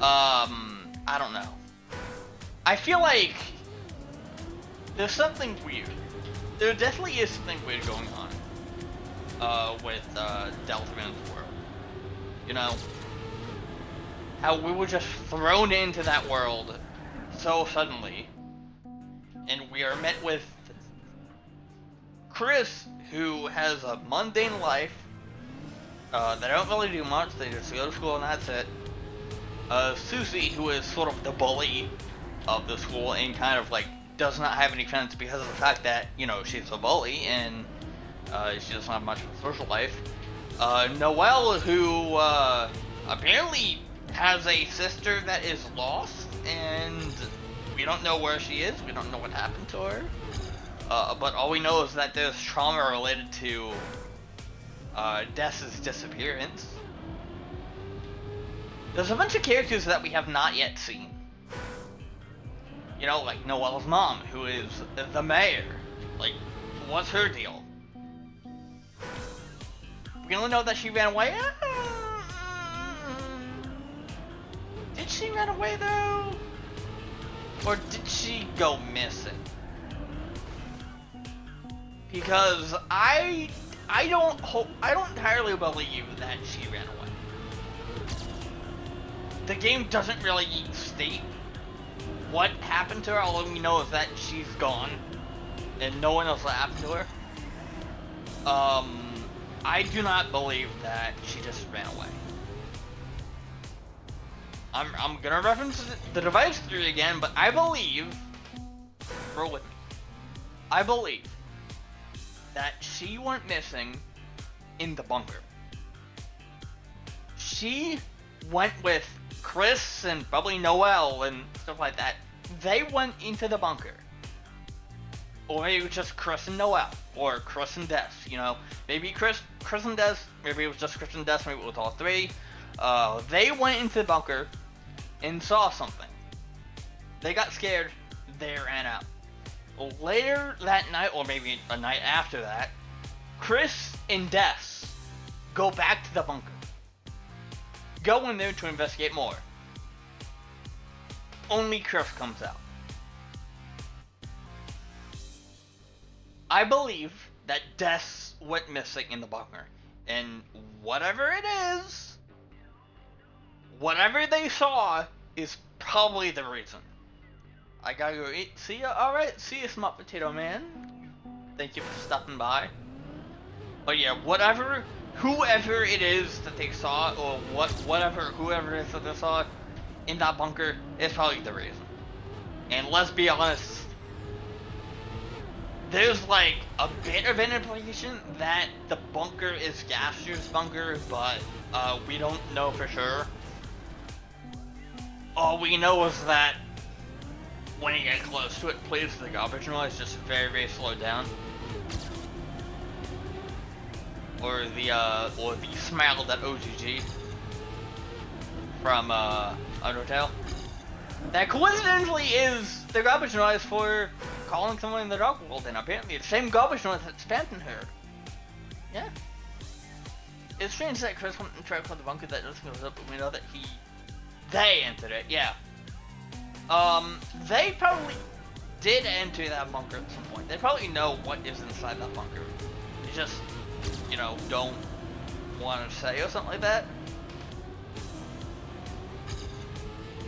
I don't know. I feel like there's something weird. There definitely is something weird going on with Deltarune's world. You know? How we were just thrown into that world so suddenly, and we are met with Chris, who has a mundane life. They don't really do much, they just go to school and that's it. Susie, who is sort of the bully of the school and kind of like does not have any friends because of the fact that, you know, she's a bully and she doesn't have much of a social life. Noelle, who apparently has a sister that is lost, and we don't know where she is, we don't know what happened to her. But all we know is that there's trauma related to Dess's disappearance. There's a bunch of characters that we have not yet seen. You know, like Noelle's mom, who is the mayor. Like, what's her deal? We only know that she ran away. Did she run away though? Or did she go missing? Because I don't entirely believe that she ran away. The game doesn't really state what happened to her. All we know is that she's gone and no one knows what happened to her. I do not believe that she just ran away. I'm gonna reference the device theory again, but I believe, roll with me, I believe that she went missing in the bunker. She went with Chris and probably Noelle and stuff like that. They went into the bunker. Or maybe it was just Chris and Noelle, or Chris and Des, you know. Maybe Chris and Des, maybe it was just Chris and Des, maybe it was all three. They went into the bunker and saw something. They got scared, they ran out. Later that night, or maybe a night after that, Chris and Des go back to the bunker. Go in there to investigate more. Only Chris comes out. I believe that Des went missing in the bunker. And whatever it is, whatever they saw is probably the reason. I gotta go eat. See ya. Alright, see ya, Smart Potato Man. Thank you for stopping by. But yeah, whoever it is that they saw, or whoever it is that they saw in that bunker is probably the reason. And let's be honest, there's like a bit of an implication that the bunker is Gaster's bunker, but we don't know for sure. All we know is that when you get close to it, please, the garbage noise just very, very slowed down. Or the smell that OGG from Undertale. That coincidentally is the garbage noise for calling someone in the dark world, and apparently it's the same garbage noise that Spanton heard. Yeah. It's strange that Chris went and tried to call the bunker that nothing goes up, but we know that they entered it, yeah. They probably did enter that bunker at some point. They probably know what is inside that bunker. They just, you know, don't want to say or something like that.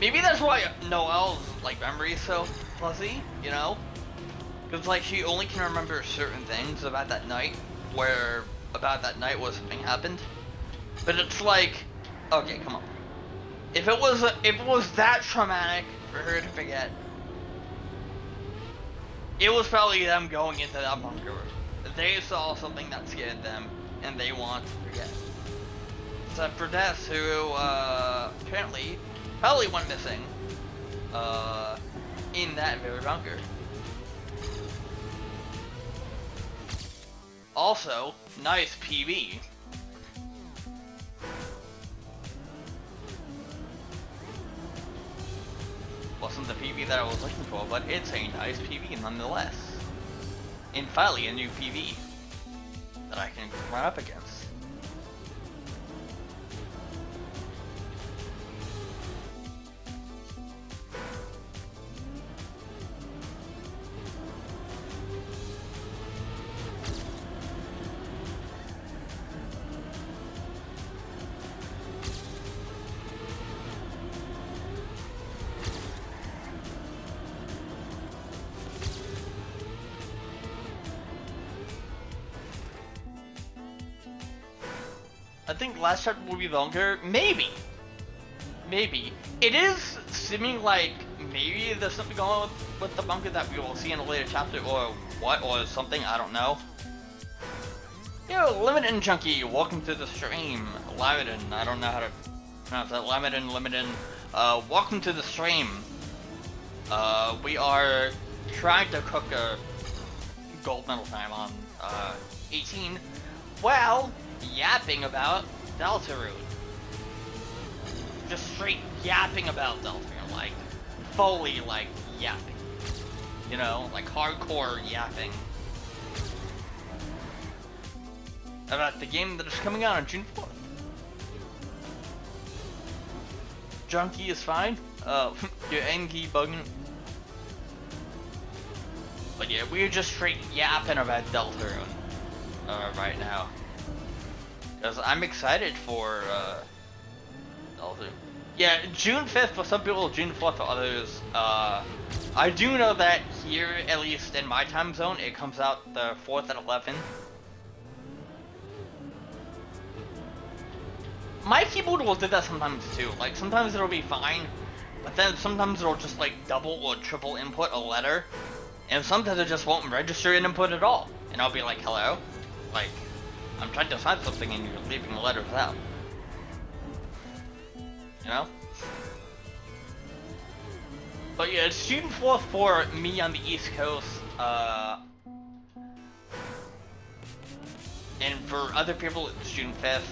Maybe that's why Noelle's like memory is so fuzzy, you know? Because like she only can remember certain things about that night, where was something happened. But it's like, okay, come on. If it was that traumatic for her to forget, it was probably them going into that bunker. They saw something that scared them, and they want to forget. Except for Des, who apparently probably went missing in that very bunker. Also, nice PB. Wasn't the PB that I was looking for, but it's a nice PB nonetheless. And finally a new PB that I can run up against. I think last chapter will be longer. Maybe. It is seeming like maybe there's something going on with the bunker that we will see in a later chapter, or what, or something, I don't know. Yo, Limited Junkie, welcome to the stream. Limited, I don't know how to pronounce that. Limited, welcome to the stream. We are trying to cook a gold medal time on 18. Well, yapping about Deltarune. Just straight yapping about Deltarune, like fully like yapping. You know, like hardcore yapping. About the game that is coming out on June 4th. Junkie is fine. Your end key bugging. But yeah, we're just straight yapping about Deltarune right now. Because I'm excited for Deltarune. Yeah, June 5th for some people, June 4th for others. I do know that here, at least in my time zone, it comes out the 4th at 11. My keyboard will do that sometimes too. Like, sometimes it'll be fine, but then sometimes it'll just like double or triple input a letter, and sometimes it just won't register an input at all. And I'll be like, hello? Like, I'm trying to sign something and you're leaving letters out. You know? But yeah, it's June 4th for me on the East Coast, and for other people it's June 5th.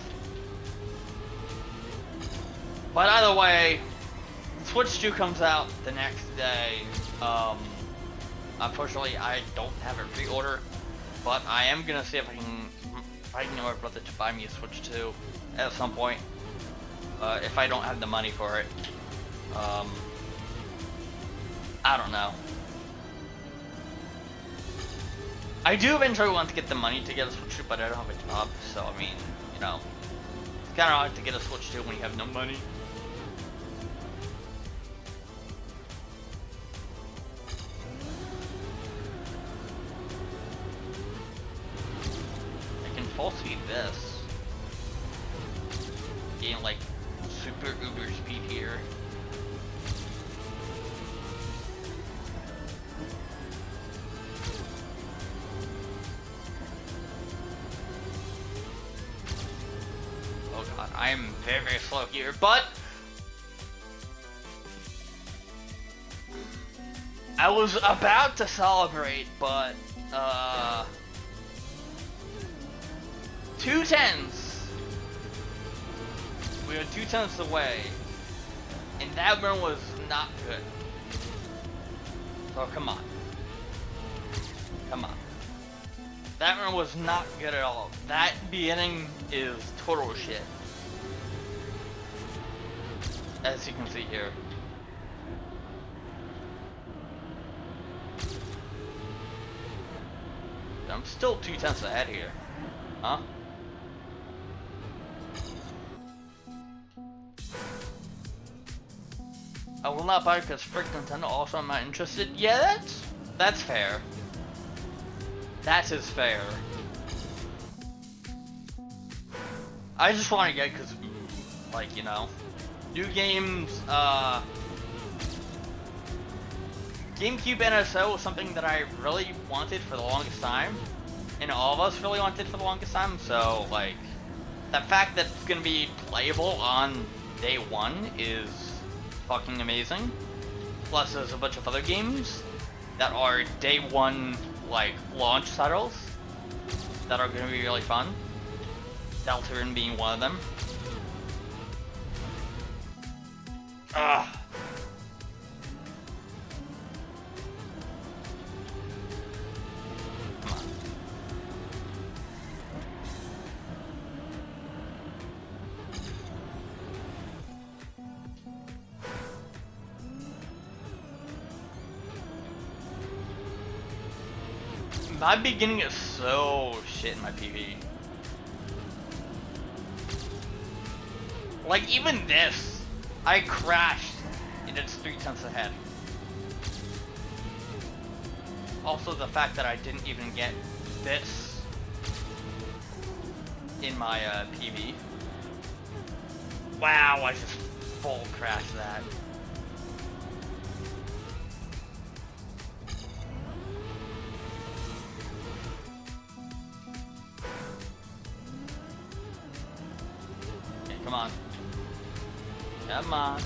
But either way, Switch 2 comes out the next day. Unfortunately, I don't have a pre-order, but I am gonna see if I can get my brother to buy me a Switch 2 at some point, if I don't have the money for it. I don't know. I do eventually want to get the money to get a Switch 2, but I don't have a job, so I mean, you know, it's kind of hard to get a Switch 2 when you have no money. Full speed this. Getting like super uber speed here. Oh god, I am very, very slow here, but I was about to celebrate, but 2 tenths. We are 2 tenths away, and that run was not good. So come on, that run was not good at all. That beginning is total shit, as you can see here. I'm still 2 tenths ahead here, huh? I will not buy it because frick Nintendo. Also, I'm not interested. Yeah, that's fair. That is fair. I just want to get because, like, you know, new games. GameCube NSO was something that I really wanted for the longest time, and all of us really wanted for the longest time. So, like, the fact that it's gonna be playable on day one is fucking amazing. Plus, there's a bunch of other games that are day one, like, launch titles that are gonna be really fun. Deltarune being one of them. Ugh. My beginning is so shit in my PV. Like, even this, I crashed and it's 3 tenths ahead. Also, the fact that I didn't even get this in my PV. Wow, I just full crashed that. Come on. Come on.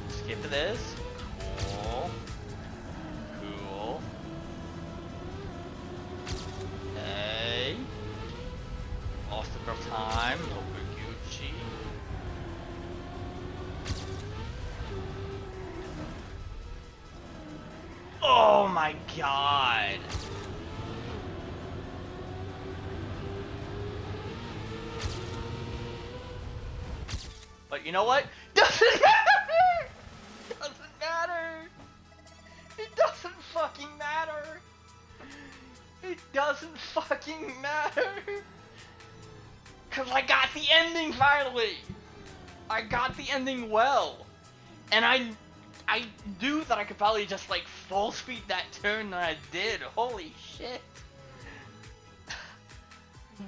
Skip this. Cool. Cool. Okay. Lost a bit of time. Gucci. Oh my god! But you know what? Doesn't matter! Doesn't matter! It doesn't fucking matter! It doesn't fucking matter! Cause I got the ending finally! I got the ending well! And I knew that I could probably just like full speed that turn that I did. Holy shit.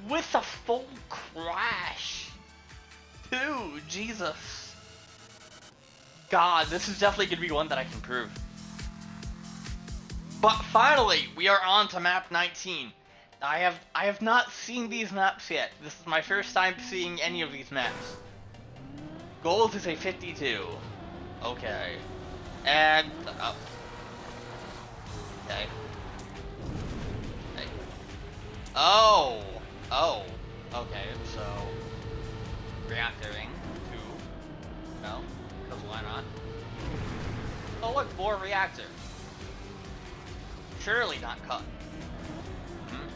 With a full crash. Too, Jesus. God, this is definitely gonna be one that I can prove. But finally, we are on to map 19. I have not seen these maps yet. This is my first time seeing any of these maps. Gold is a 52. Okay. And, okay. Okay. Oh! Oh. Okay, so... Reactoring. 2. No? Because why not? Oh look, more reactor. Surely not cut. Hmm?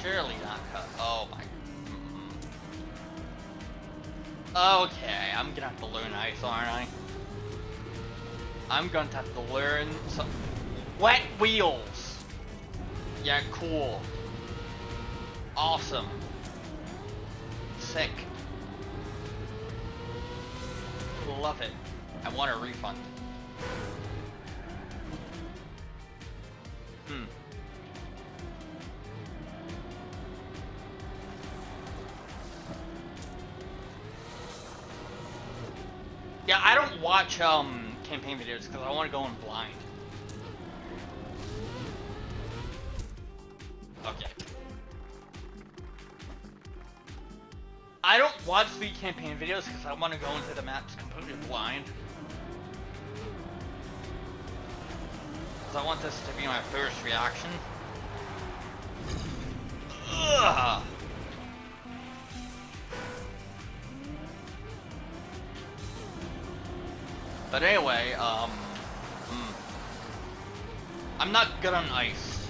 Surely not cut. Oh my... Okay, I'm gonna have to learn ice, aren't I? I'm gonna have to learn some... Wet wheels! Yeah, cool. Awesome. Sick. Love it. I want a refund. Yeah, I don't watch campaign videos because I want to go in blind. Okay. I don't watch the campaign videos because I want to go into the maps completely blind. Because I want this to be my first reaction. Ugh. But anyway, I'm not good on ice.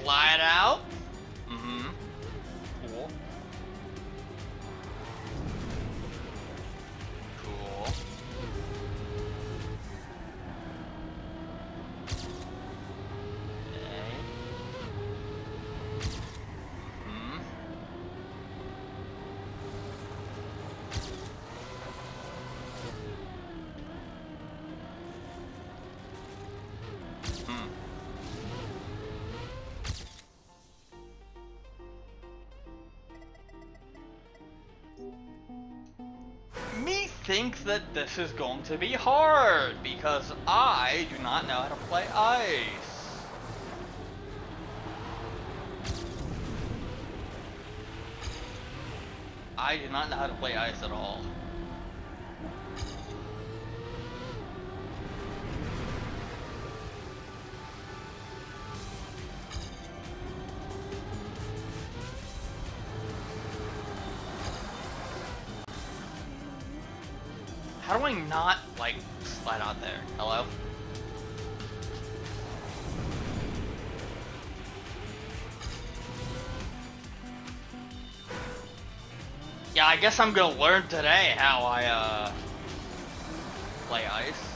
Slide out. Mm-hmm. Cool. Cool. Okay. Hmm. Hmm. Me thinks that this is going to be hard because I do not know how to play ice. I do not know how to play ice at all. How do I not, like, slide out there? Hello? Yeah, I guess I'm gonna learn today how I, play ice.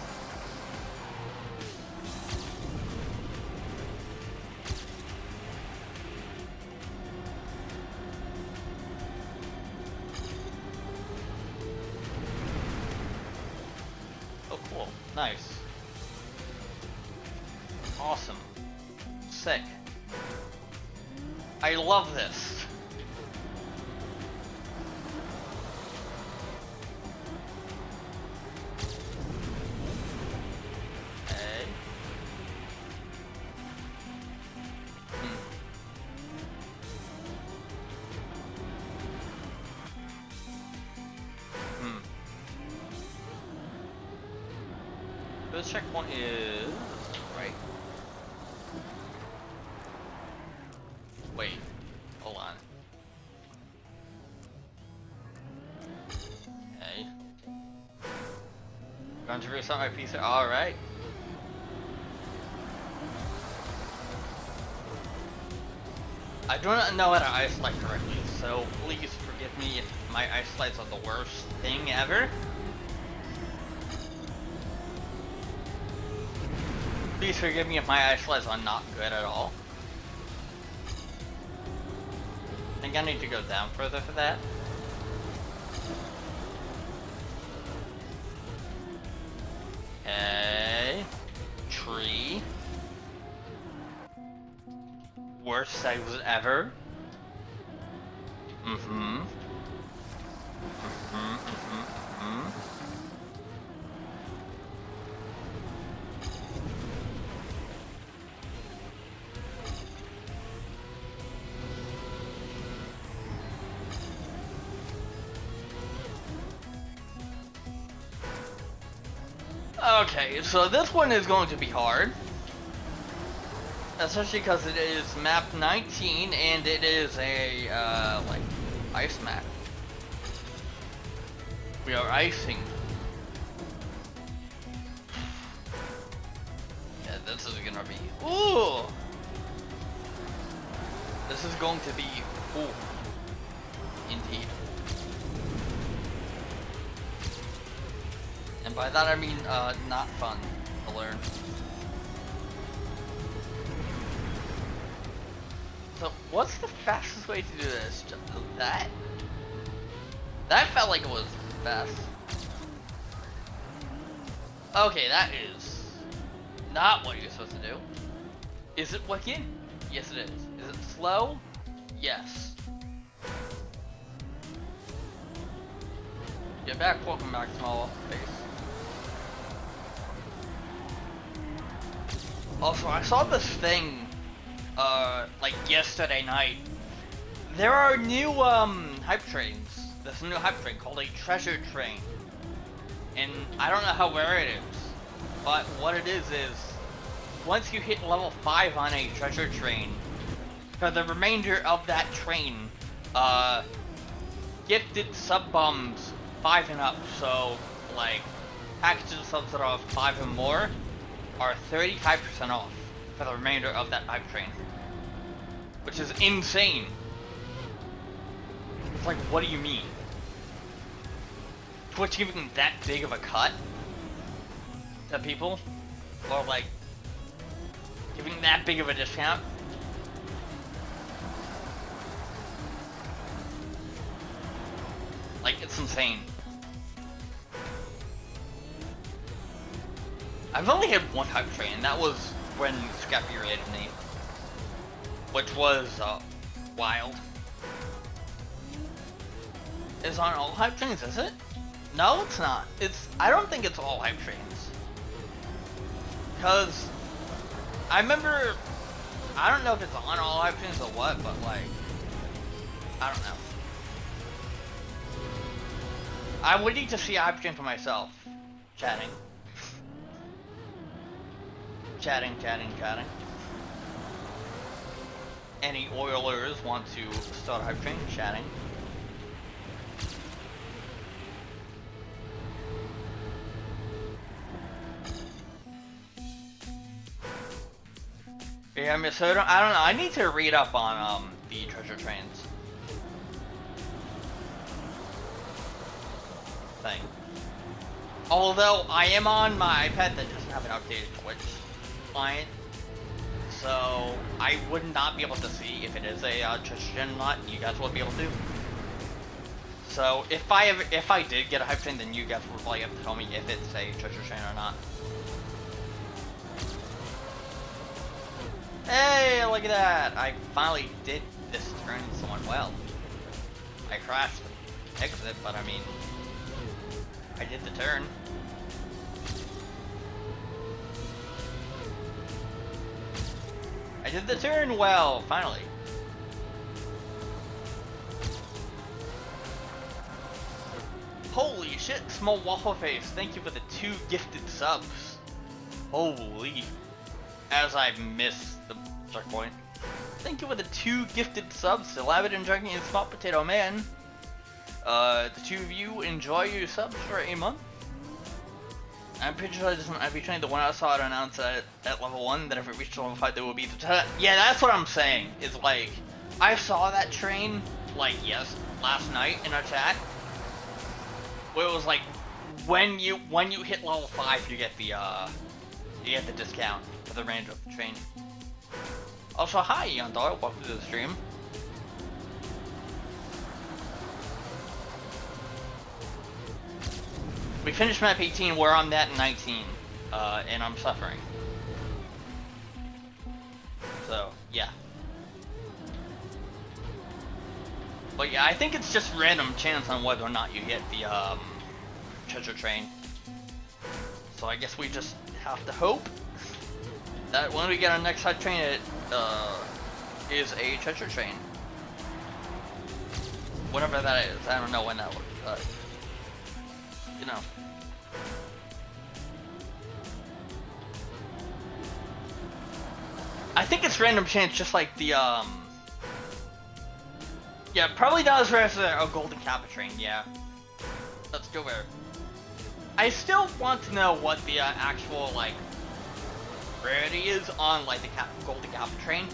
Oh, cool. Nice. Awesome. Sick. I love this. Okay. Hmm. This checkpoint is right. Wait, hold on. Okay. Going to reset my PC. All right. I do not know how to ice slide correctly, so please forgive me if my ice slides are the worst thing ever. Please forgive me if my ice slides are not good at all. I think I need to go down further for that. Okay. Tree. Worst size ever. Mm-hmm. Mm-hmm. Mm-hmm. Mm-hmm. Okay, so this one is going to be hard. Especially because it is map 19 and it is a, like, ice map. We are icing. Yeah, this is gonna be, ooh! This is going to be, ooh. Indeed. And by that I mean, not fun to learn. So, what's the fastest way to do this? Just that? That felt like it was fast. Okay, that is not what you're supposed to do. Is it wicked? Yes, it is. Is it slow? Yes. Get back, welcome back, small face. Also, I saw this thing like yesterday night. There are new hype trains. There's a new hype train called a treasure train. And I don't know how rare it is, but what it is once you hit level 5 on a treasure train, for the remainder of that train, gifted sub bombs 5 and up, so like packages of subs that are 5 and more are 35% off for the remainder of that hype train. which is insane. It's like, what do you mean? Twitch giving that big of a cut to people? Or like, giving that big of a discount? Like, it's insane. I've only had one hype train, and that was when Scrappy raided me. Which was, wild. It's on all hype trains, is it? No, it's not. I don't think it's all hype trains. Cause, I remember, I don't know if it's on all hype trains or what, but like, I don't know. I would need to see a hype train for myself. Chatting. Chatting. Any Oilers want to start a hype train? Chatting. Yeah, Miss Soda, I don't know. I need to read up on the treasure trains thing. Although I am on my iPad that doesn't have an updated Twitch client, so I would not be able to see if it is a treasure train or not. You guys would be able to. So if I did get a hype train, then you guys would probably have to tell me if it's a treasure train or not. Hey, look at that! I finally did this turn somewhat well. I crashed the exit, but I mean, I did the turn. I did the turn well, finally. Holy shit, Small Waffle Face, thank you for the 2 gifted subs. Holy. As I miss the checkpoint. Thank you for the 2 gifted subs to Labbit and Junkie and Smart Potato Man. The 2 of you enjoy your subs for a month. I'm pretty sure I'd be trying the one I saw it announced at level 1 that if it reached level 5 there will be the yeah, that's what I'm saying. Is like, I saw that train like last night in our chat. Where it was like when you hit level 5 you get the discount for the range of the train. Also, hi Yondar, welcome to the stream. We finished map 18, we're on that 19, and I'm suffering. So, yeah. But yeah, I think it's just random chance on whether or not you get the treasure train. So I guess we just have to hope that when we get our next hype train, it is a treasure train. Whatever that is, I don't know when that will be, but you know. I think it's random chance, just like the yeah, probably does versus a golden kappa train. Yeah, let's go there. I still want to know what the actual like rarity is on like the golden kappa train.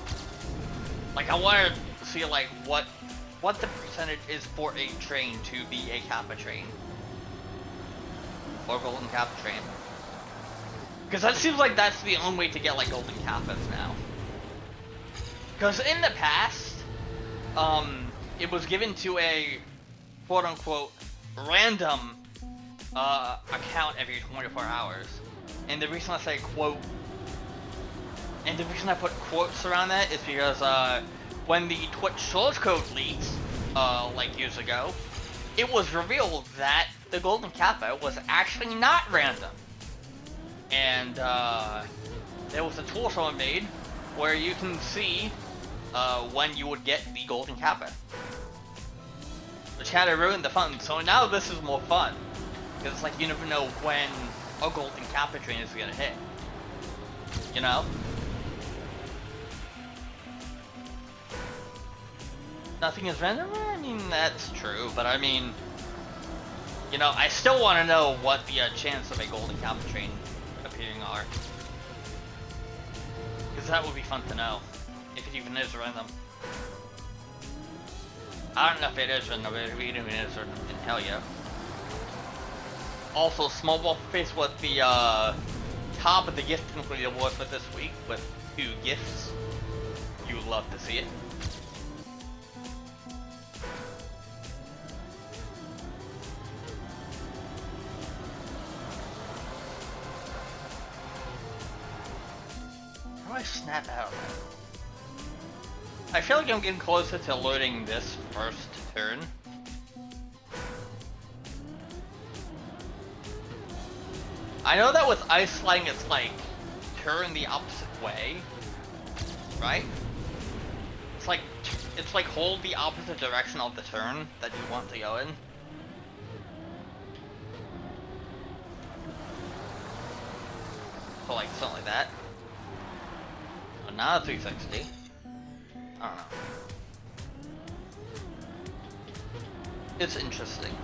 Like I want to see like what the percentage is for a train to be a kappa train or golden kappa train. Because that seems like that's the only way to get like golden kappas now. Because in the past, it was given to a quote-unquote random account every 24 hours. And the reason I say quote, and the reason I put quotes around that is because when the Twitch source code leaked, like years ago, it was revealed that the golden kappa was actually not random. And there was a tool someone made where you can see when you would get the golden kappa, which kind of ruined the fun. So now this is more fun because it's like you never know when a golden kappa train is gonna hit. You know? Nothing is random? I mean, that's true, but I mean, you know, I still want to know what the chance of a golden kappa train appearing are. Because that would be fun to know, if it even is random. I don't know if it is or not, but if it is or not, then hell yeah. Also, Small Wolf Face with the top of the gift completed award for this week with 2 gifts. You would love to see it. How do I snap out of that? I feel like I'm getting closer to loading this first turn. I know that with ice sliding it's like turn the opposite way, right? It's like hold the opposite direction of the turn that you want to go in. So like something like that. But now 360. I don't know. It's interesting.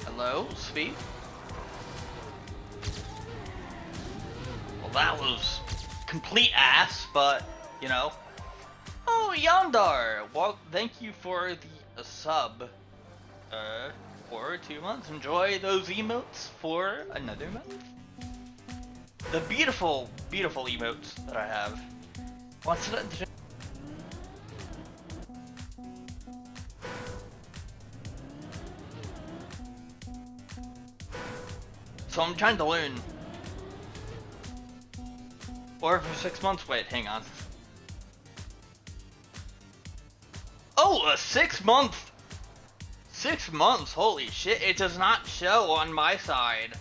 Hello, Speed? Well, that was complete ass, but, you know. Oh, Yondar! Well, thank you for the sub for 2 months. Enjoy those emotes for another month. The beautiful, beautiful emotes that I have. What's that? So I'm trying to learn. Or for 6 months, wait, hang on. Oh, a 6 month! 6 months, holy shit, it does not show on my side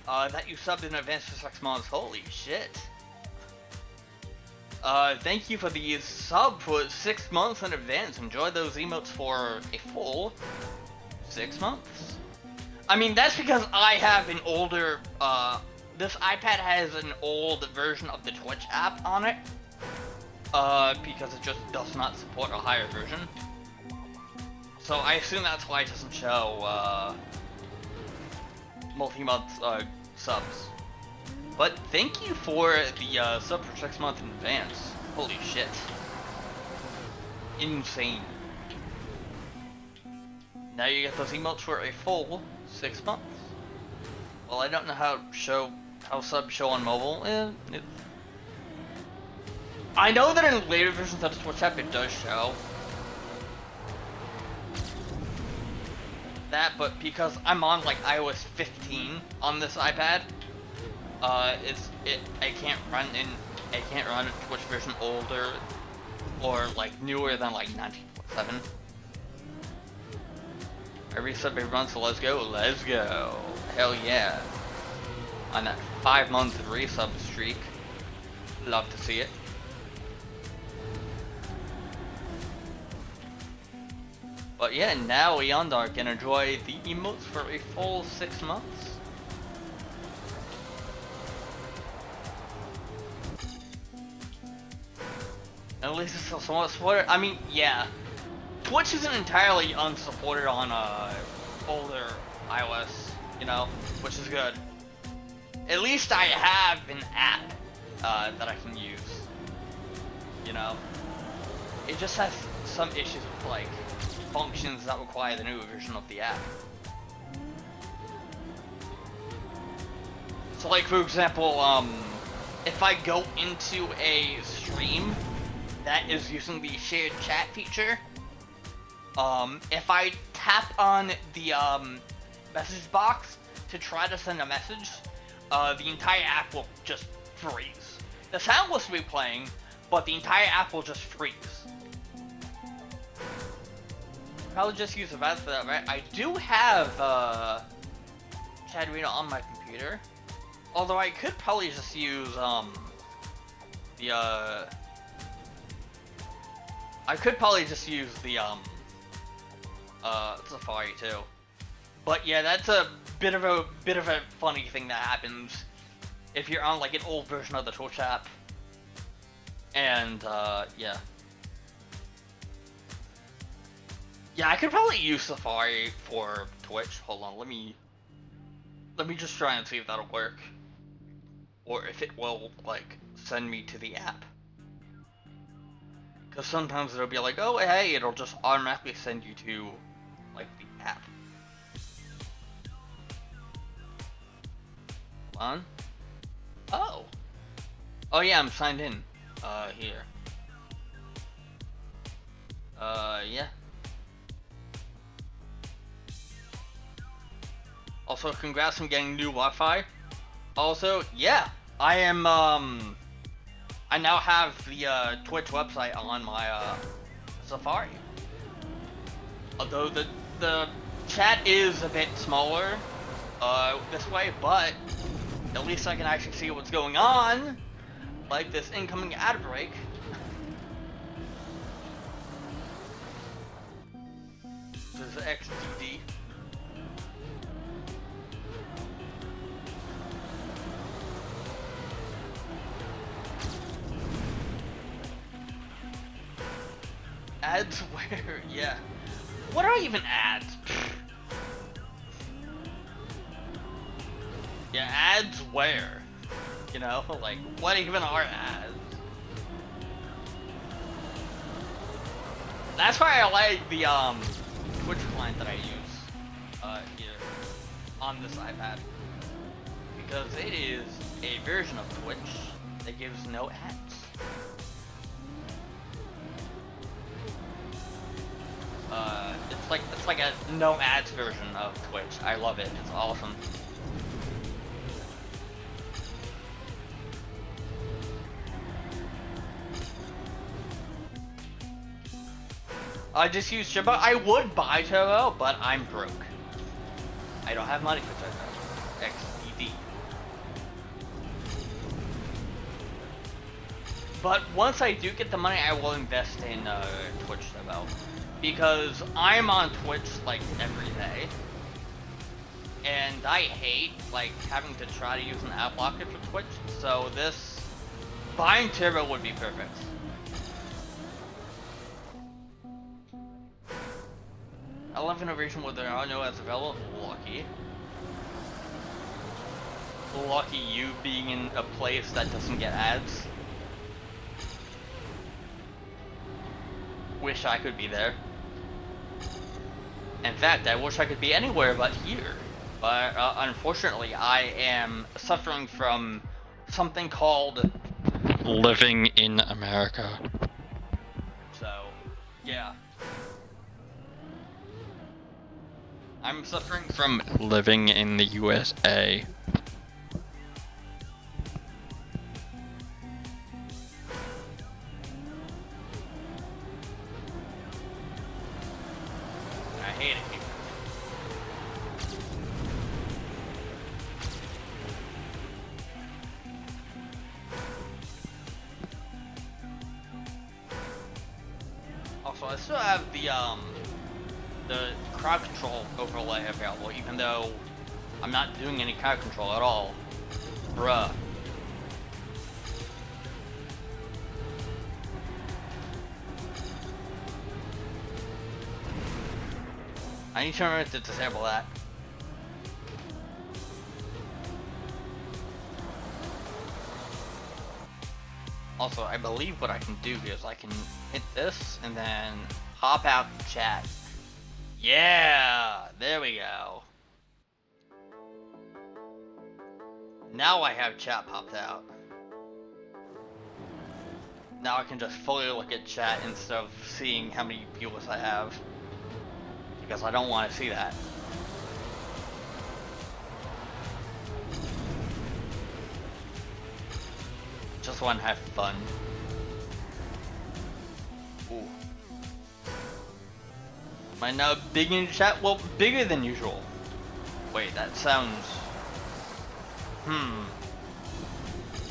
that you subbed in advance for 6 months, holy shit. Thank you for the sub for 6 months in advance. Enjoy those emotes for a full 6 months. I mean, that's because I have an older, this iPad has an old version of the Twitch app on it, because it just does not support a higher version. So I assume that's why it doesn't show, multi-month, subs. But thank you for the, sub for 6 months in advance. Holy shit. Insane. Now you get those emotes for a full 6 months. Well, I don't know how subs show on mobile. I know that in later versions of the Twitch app it does show that, but because I'm on like iOS 15 on this iPad, I can't run a Twitch version older or like newer than like 19.7. I resub every month, so let's go. Let's go. Hell yeah. On that 5-month resub streak. Love to see it. But yeah, now Yondar can enjoy the emotes for a full 6 months. At least it's still somewhat supported. I mean, yeah. Twitch isn't entirely unsupported on older iOS, you know, which is good. At least I have an app that I can use, you know. It just has some issues with like functions that require the newer version of the app. So like for example, if I go into a stream that is using the shared chat feature, if I tap on the message box to try to send a message, the entire app will just freeze. the sound will still be playing, but the entire app will just freeze. Probably just use the VOD for that, right? I do have Chat Arena on my computer, although I could probably just use I could probably just use the Safari too. But yeah, that's a bit of a funny thing that happens if you're on like an old version of the Twitch app. And yeah. Yeah, I could probably use Safari for Twitch. Hold on, let me just try and see if that'll work. Or if it will, like, send me to the app. Because sometimes it'll be like, oh, hey, it'll just automatically send you to, like, the app. Hold on. Oh. Oh, yeah, I'm signed in. Here. Yeah. Also, congrats on getting new Wi-Fi. Also, yeah, I am, I now have the, Twitch website on my, Safari. Although the chat is a bit smaller, this way, but at least I can actually see what's going on, like this incoming ad break. This is XDD. Ads where? Yeah. What are even ads? Yeah, ads where? You know, like, what even are ads? That's why I like the, Twitch client that I use, here, on this iPad. Because it is a version of Twitch that gives no ads. It's like a no ads version of Twitch. I love it. It's awesome. I just use Turbo. I would buy Turbo, but I'm broke. I don't have money for Turbo. XDD. But once I do get the money, I will invest in Twitch Turbo. Because I'm on Twitch like every day, and I hate like having to try to use an ad blocker for Twitch. So this buying Turbo would be perfect. I love innovation where there are no ads available. Lucky. Lucky you being in a place that doesn't get ads. Wish I could be there. In fact, I wish I could be anywhere but here. But unfortunately, I am suffering from something called living in America. So, yeah. I'm suffering from living in the USA. I hate it here. Also, I still have the crowd control overlay available, even though I'm not doing any crowd control at all. Bruh. I need to remember to disable that. Also, I believe what I can do is I can hit this and then hop out the chat. Yeah, there we go. Now I have chat popped out. Now I can just fully look at chat instead of seeing how many viewers I have. Because I don't want to see that. just want to have fun. Ooh. Am I now big in chat? Well, bigger than usual. Wait, that sounds...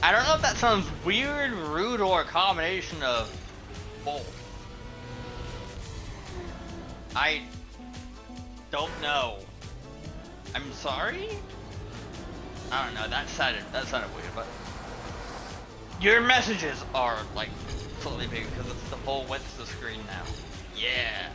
I don't know if that sounds weird, rude, or a combination of both. I don't know. I'm sorry? I don't know, that sounded weird, but... Your messages are, like, slightly bigger because it's the full width of the screen now. Yeah.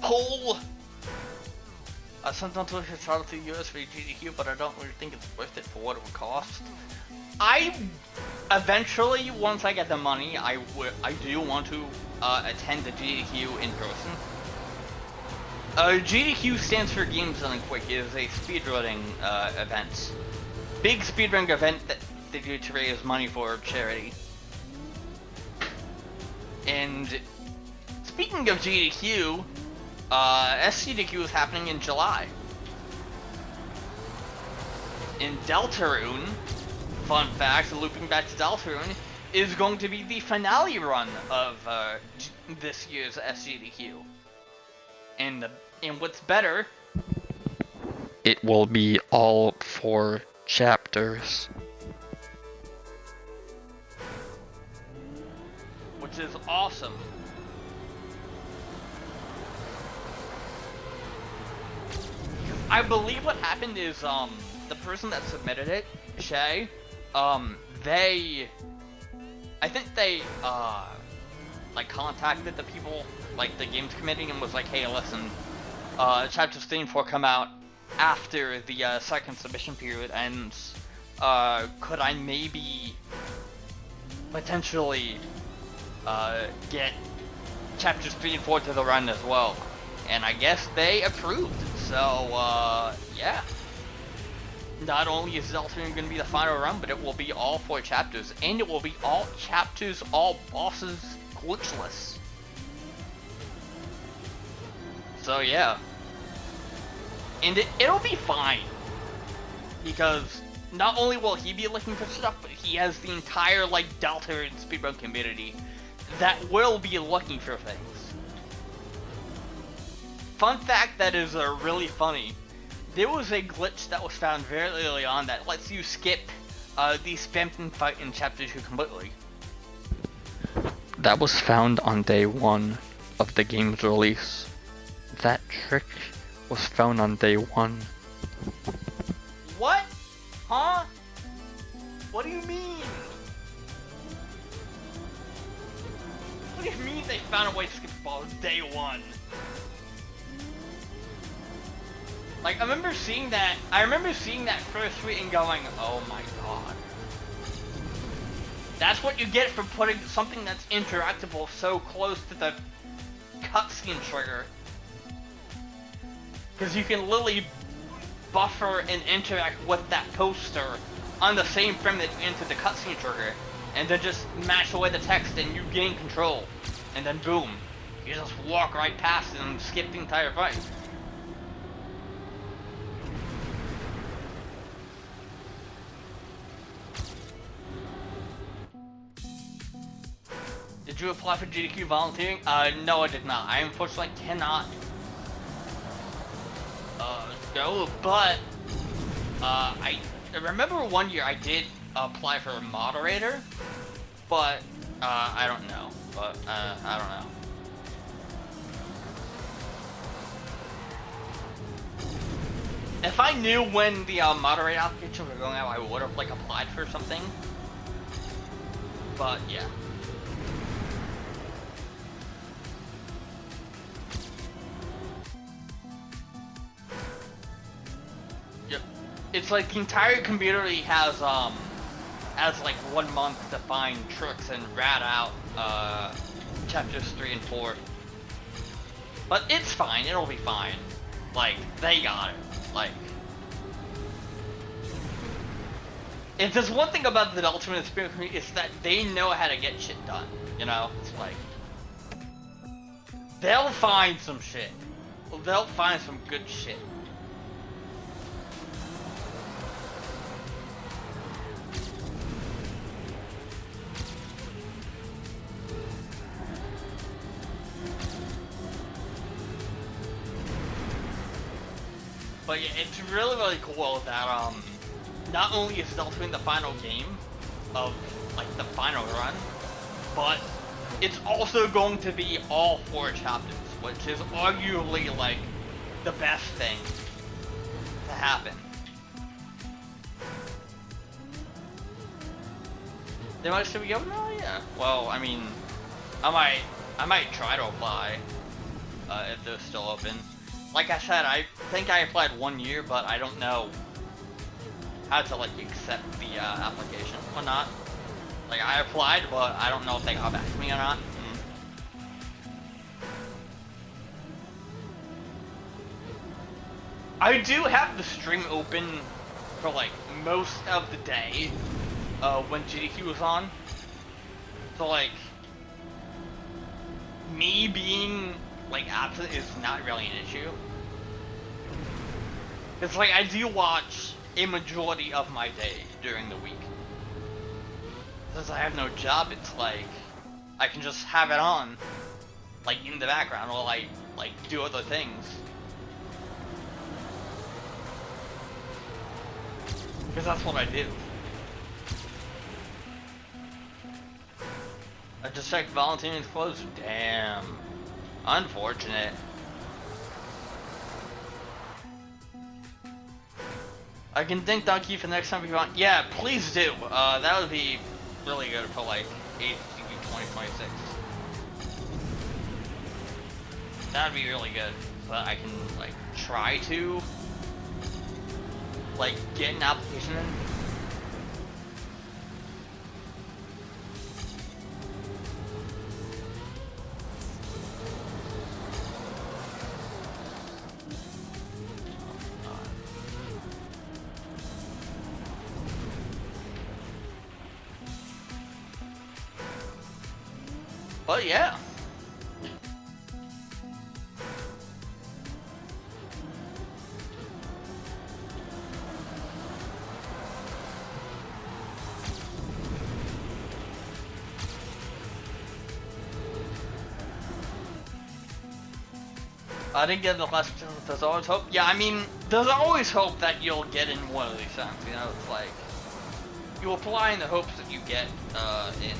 Pull! Sometimes I should try to US for GDQ, but I don't really think it's worth it for what it would cost. Eventually, once I get the money, I do want to attend the GDQ in person. GDQ stands for Games Done Quick. It is a speedrunning event. Big speedrunning event that they do to raise money for charity. And speaking of GDQ, SCDQ is happening in July. In Deltarune, fun fact, looping back to Deltarune, is going to be the finale run of this year's SCDQ. And what's better, it will be all 4 chapters. Which is awesome. I believe what happened is, the person that submitted it, Shay, I think they, like, contacted the people, like, the games committee and was like, hey, listen, chapters 3 and 4 come out after the, second submission period, and, could I maybe potentially, get chapters 3 and 4 to the run as well? And I guess they approved. So, yeah. Not only is Deltarune going to be the final run, but it will be all 4 chapters. And it will be all chapters, all bosses, glitchless. So, yeah. And it'll be fine. Because not only will he be looking for stuff, but he has the entire, like, Deltarune speedrun community that will be looking for things. Fun fact that is really funny. There was a glitch that was found very early on that lets you skip the Spamton fight in Chapter 2 completely. That was found on day 1 of the game's release. That trick was found on day 1. What? Huh? What do you mean? What do you mean they found a way to skip the ball day 1? Like, I remember seeing that first tweet and going, oh my god. That's what you get for putting something that's interactable so close to the cutscene trigger. Because you can literally buffer and interact with that poster on the same frame that you enter the cutscene trigger, and then just mash away the text and you gain control. And then boom, you just walk right past it and skip the entire fight. Did you apply for GDQ volunteering? No, I did not. I unfortunately cannot go, but I remember one year I did apply for a moderator, but I don't know. But I don't know. If I knew when the moderator applications were going out, I would have like applied for something. But yeah. it's like the entire community has like 1 month to find tricks and rat out chapters 3 and 4. But it's fine, it'll be fine. Like, they got it. Like, if there's one thing about the Ultimate Spirit community, it's that they know how to get shit done. You know? It's like, they'll find some shit. They'll find some good shit. But yeah, it's really, really cool that, not only is Delta the final game of, like, the final run, but it's also going to be all 4 chapters, which is arguably, like, the best thing to happen. They might still be open? Oh, yeah. Well, I mean, I might try to apply, if they're still open. Like I said, I think I applied 1 year, but I don't know how to, like, accept the application or not. Like, I applied, but I don't know if they got back to me or not. I do have the stream open for, like, most of the day when GDQ was on. So, like, me being, like, absent is not really an issue. It's like, I do watch a majority of my day during the week. Since I have no job, it's like, I can just have it on, like, in the background while I, like, do other things. Because that's what I do. I just checked Valentina's clothes. Damn. Unfortunate. I can thank Donkey for next time if you want. Yeah, please do. That would be really good for like 2026. That'd be really good. So that I can like try to like get an application in. But yeah. I didn't get the last chance. There's always hope. Yeah, I mean, there's always hope that you'll get in one of these times. You know, it's like you apply in the hopes that you get in.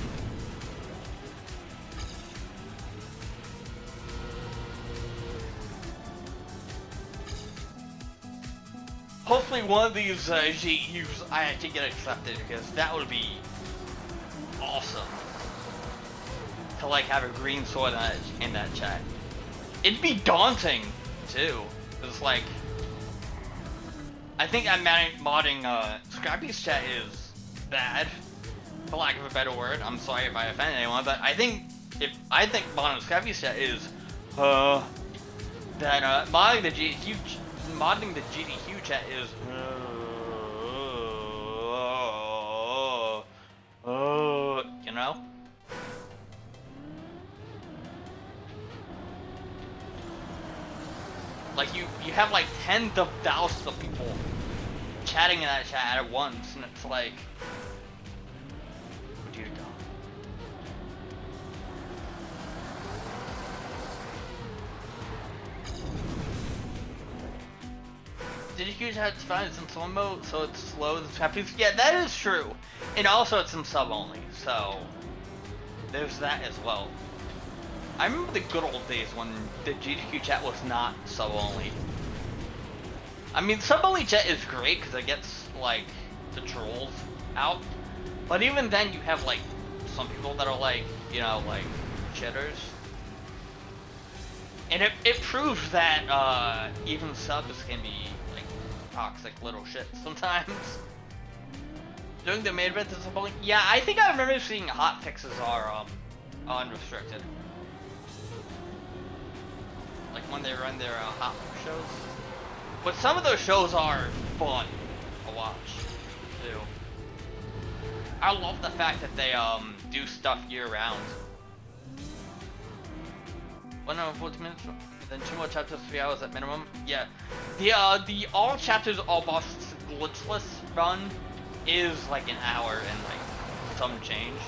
Hopefully one of these GUs I actually get accepted, because that would be awesome. To like have a green sword in that chat. It'd be daunting too. It's like, I think I'm modding Scrappy's chat is bad, for lack of a better word. I'm sorry if I offend anyone, but I think modding Scrappy's chat is that modding the GDQ chat is you know? Like you have like tens of thousands of people chatting in that chat at once, and it's like, oh dear God. GDQ chat's fine, it's in slow mode, so it's slow. Yeah, that is true, and also it's in sub only, so there's that as well. I remember the good old days when the GDQ chat was not sub only. I mean, sub only chat is great because it gets like the trolls out, but even then you have like some people that are like, you know, like shitters, and it proves that even subs can be like toxic little shit sometimes. Doing the main event disappointing. Yeah, I think I remember seeing hot fixes are unrestricted. Like when they run their hot shows. But some of those shows are fun to watch too. I love the fact that they do stuff year round. 1 hour 40 minutes, then 2 more chapters, 3 hours at minimum. Yeah, the all chapters all boss glitchless run is like an hour and like some change.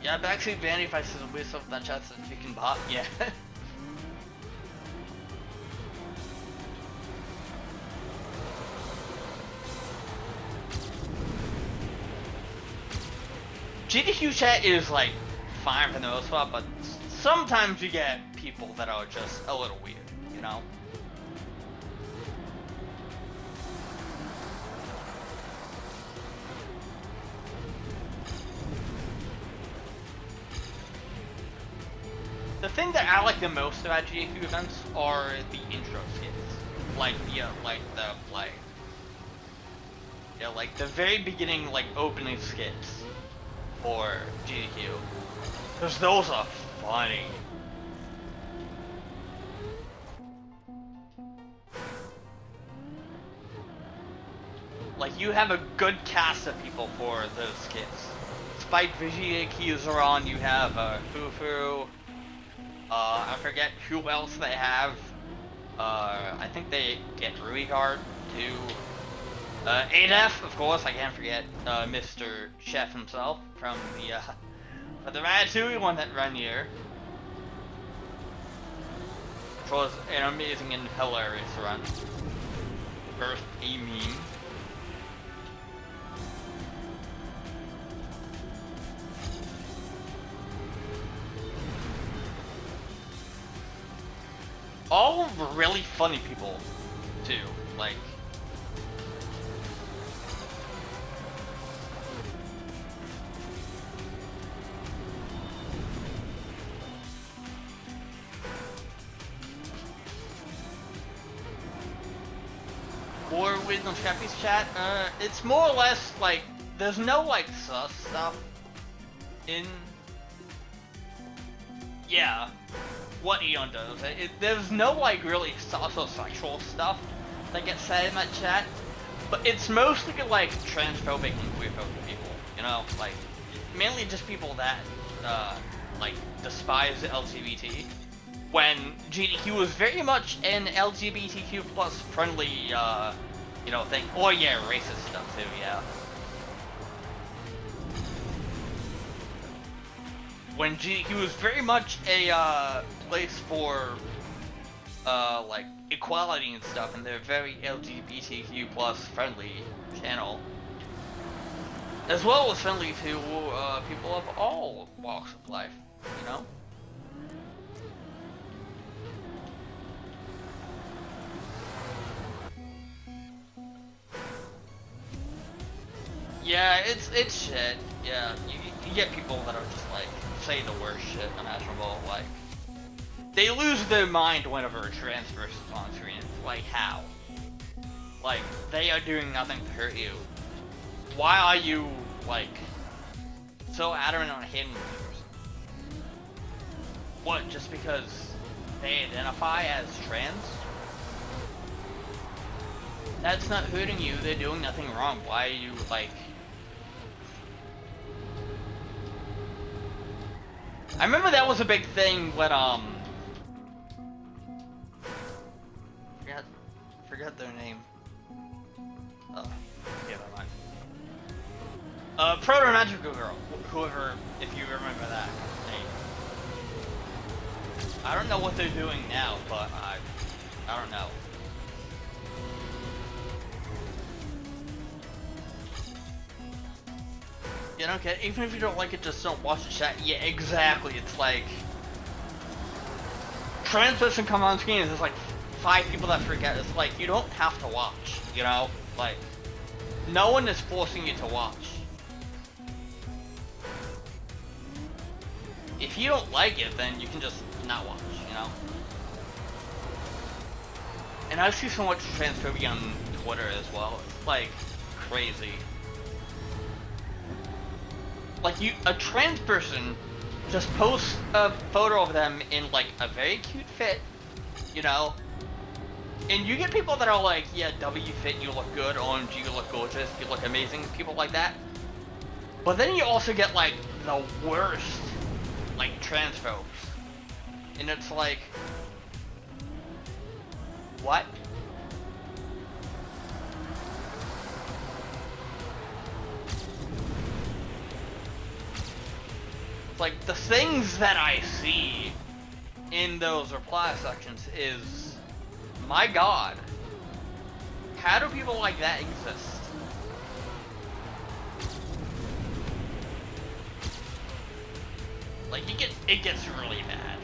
Yeah, backseat Vanity if I see the waste of that chat that you can bot. Yeah. GDQ chat is like fine for the most part, but sometimes you get people that are just a little weird, you know? The thing that I like the most about GDQ events are the intro skits, like like the very beginning like opening skits for GDQ, because those are funny. Like you have a good cast of people for those skits. Spike Vegeta are on. You have Fufu. I forget who else they have. I think they get Ruigard too. Adef, of course, I can't forget Mr. Chef himself from the Ratatouille one that ran here. Which was an amazing and hilarious run. First a meme. All really funny people, too. Like, War with no Scrappy's chat. It's more or less like there's no like sus stuff in. Yeah. What Eon does. There's no like really sexual stuff that gets said in that chat, but it's mostly like transphobic and queerphobic people, you know, like mainly just people that like despise LGBT. When GDQ was very much an LGBTQ plus friendly you know thing, or yeah, racist stuff too, yeah. When GDQ was very much a place for like equality and stuff, and they're very LGBTQ plus friendly channel, as well as friendly to people of all walks of life, you know. Yeah, it's shit. Yeah, you get people that are just like say the worst shit imaginable. Like they lose their mind whenever a trans person's on screen. Like how? Like they are doing nothing to hurt you. Why are you like so adamant on hating this person? What? Just because they identify as trans? That's not hurting you. They're doing nothing wrong. Why are you like? I remember that was a big thing when forgot their name. Yeah, never mind. Proto Magical Girl, whoever, if you remember that name. I don't know what they're doing now, but I don't know. You don't get, even if you don't like it, just don't watch the chat. Yeah, exactly. It's like trans person come on screen and there's like 5 people that freak out. It's like you don't have to watch, you know? Like no one is forcing you to watch. If you don't like it, then you can just not watch, you you know? And I see so much transphobia on Twitter as well. It's like crazy. Like a trans person just posts a photo of them in like a very cute fit, you know? And you get people that are like, yeah, W fit, you look good, OMG, you look gorgeous, you look amazing, people like that. But then you also get like the worst, like transphobes. And it's like, what? Like, the things that I see in those reply sections is, my god, how do people like that exist? Like, it gets really bad.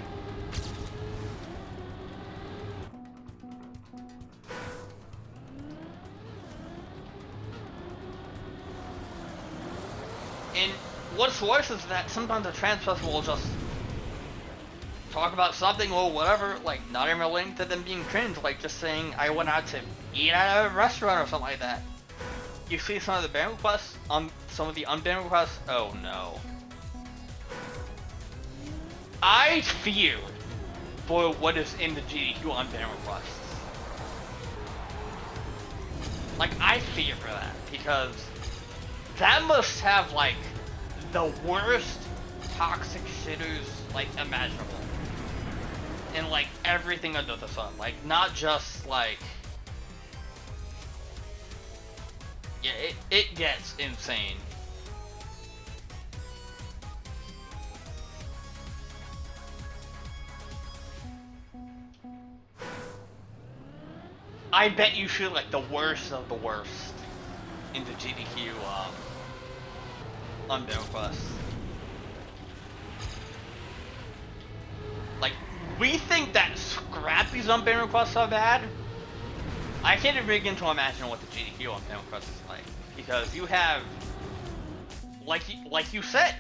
And what's worse is that sometimes a trans person will just talk about something or whatever, like not even relating to them being cringe, like just saying I went out to eat at a restaurant or something like that. You see some of the ban requests, some of the unbanned requests, oh no. I fear for what is in the GDQ unbanned requests. Like, I fear for that, because that must have, like, the worst toxic shitters, like, imaginable. And, like, everything under the sun. Like, not just, like... Yeah, it gets insane. I bet you feel like the worst of the worst in the GDQ, unbanned requests. Like, we think that Scrappy's unbanned requests are bad. I can't even begin to imagine what the GDQ unbanned request is like, because you have, like you said,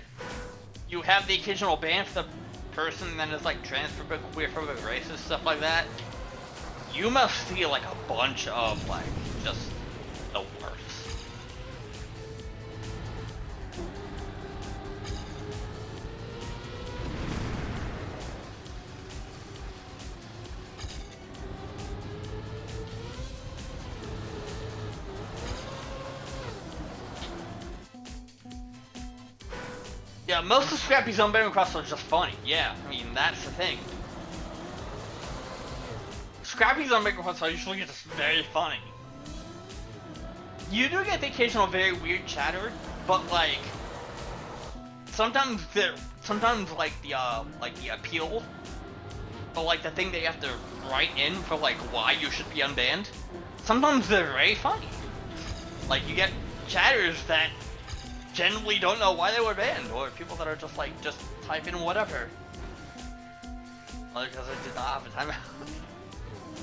you have the occasional ban for the person that is like transphobic, queerphobic, racist, stuff like that. You must see like a bunch of like just the worst. Yeah, most of Scrappy's unbanned requests are just funny. Yeah, I mean that's the thing. Scrappy's unbanned requests are usually just very funny. You do get the occasional very weird chatter, but like sometimes like the appeal, or like the thing that you have to write in for like why you should be unbanned. Sometimes they're very funny. Like you get chatters that generally don't know why they were banned, or people that are just like just type in whatever. Because I did not have a timeout.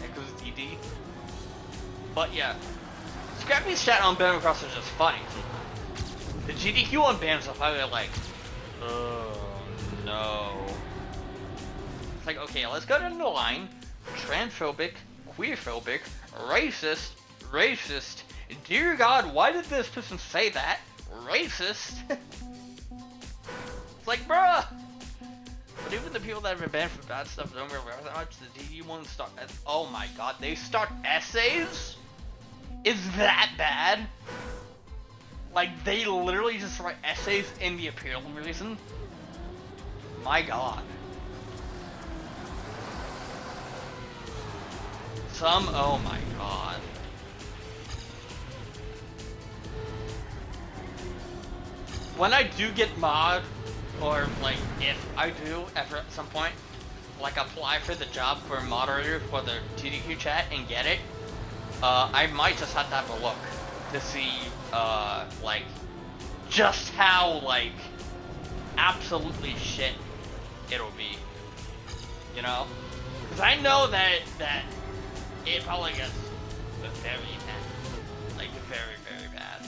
It was DD. But yeah, Scrappy's chat on ban requests are just funny. The GDQ on bans are probably like, oh no. It's like, okay, let's go down the line. Transphobic, queerphobic, racist. Dear God, why did this person say that? Racist. It's like, bruh. But even the people that have been banned for bad stuff don't really that much. The DD ones start. Oh my god, they start essays? Is that bad? Like, they literally just write essays in the appeal reason? My god. Oh my god. When I do get mod, or like if I do ever at some point, like apply for the job for moderator for the TDQ chat and get it, I might just have to have a look to see like just how like absolutely shit it'll be, you know? Because I know that it probably gets very bad, like very bad.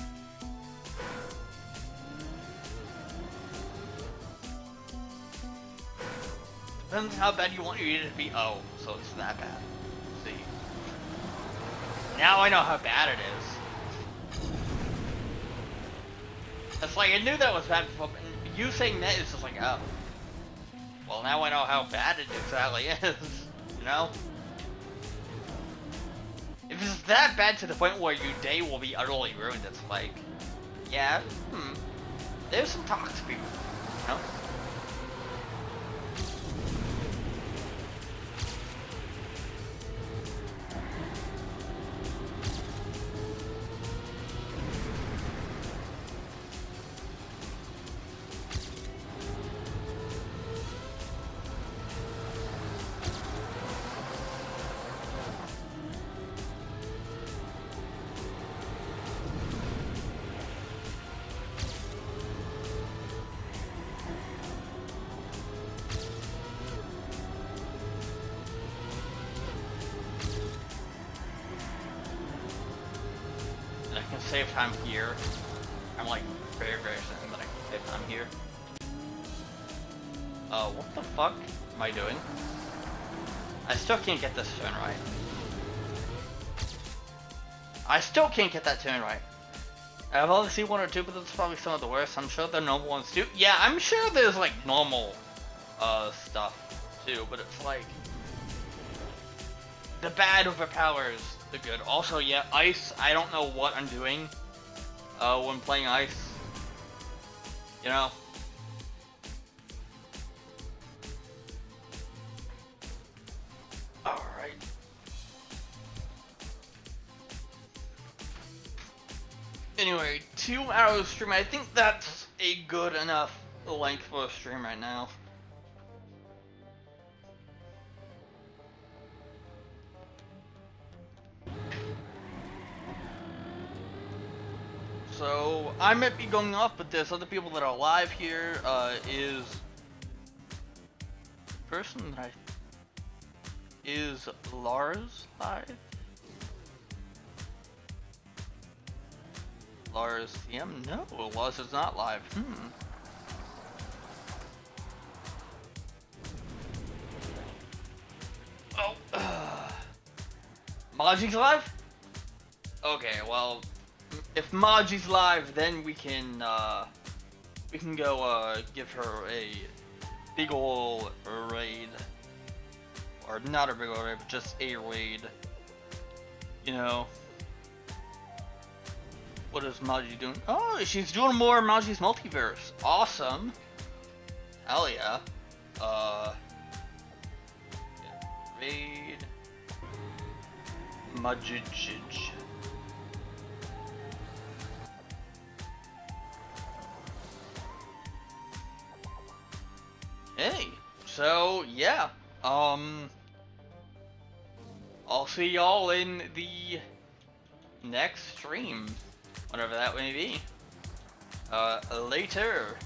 Depends how bad you want it to be. Oh, so it's that bad. See. Now I know how bad it is. It's like, I knew that was bad before, but you saying that is just like, oh. Well, now I know how bad it exactly is, you know? If it's that bad to the point where your day will be utterly ruined, it's like, yeah, there's some toxic people, you know? Save time here. I'm like very certain that I can save time here. What the fuck am I doing? I still can't get this turn right. I still can't get that turn right. I've only seen one or two, but that's probably some of the worst. I'm sure they're normal ones too. Yeah, I'm sure there's like normal stuff too, but it's like the bad overpowers the good. Also, yeah, ice, I don't know what I'm doing when playing ice. You know? Alright. Anyway, 2 hours stream. I think that's a good enough length for a stream right now. So, I might be going off, but there's other people that are live here. Is person that is Lars live? Lars CM? No, Lars is not live. Oh, Maji's live? Okay, well, if Maji's live, then we can go give her a big ol' raid, or not a big ol' raid, but just a raid. You know, what is Maji doing? Oh, she's doing more Maji's Multiverse. Awesome. Hell yeah. Raid Majij. Hey, so yeah, I'll see y'all in the next stream, whatever that may be. Later.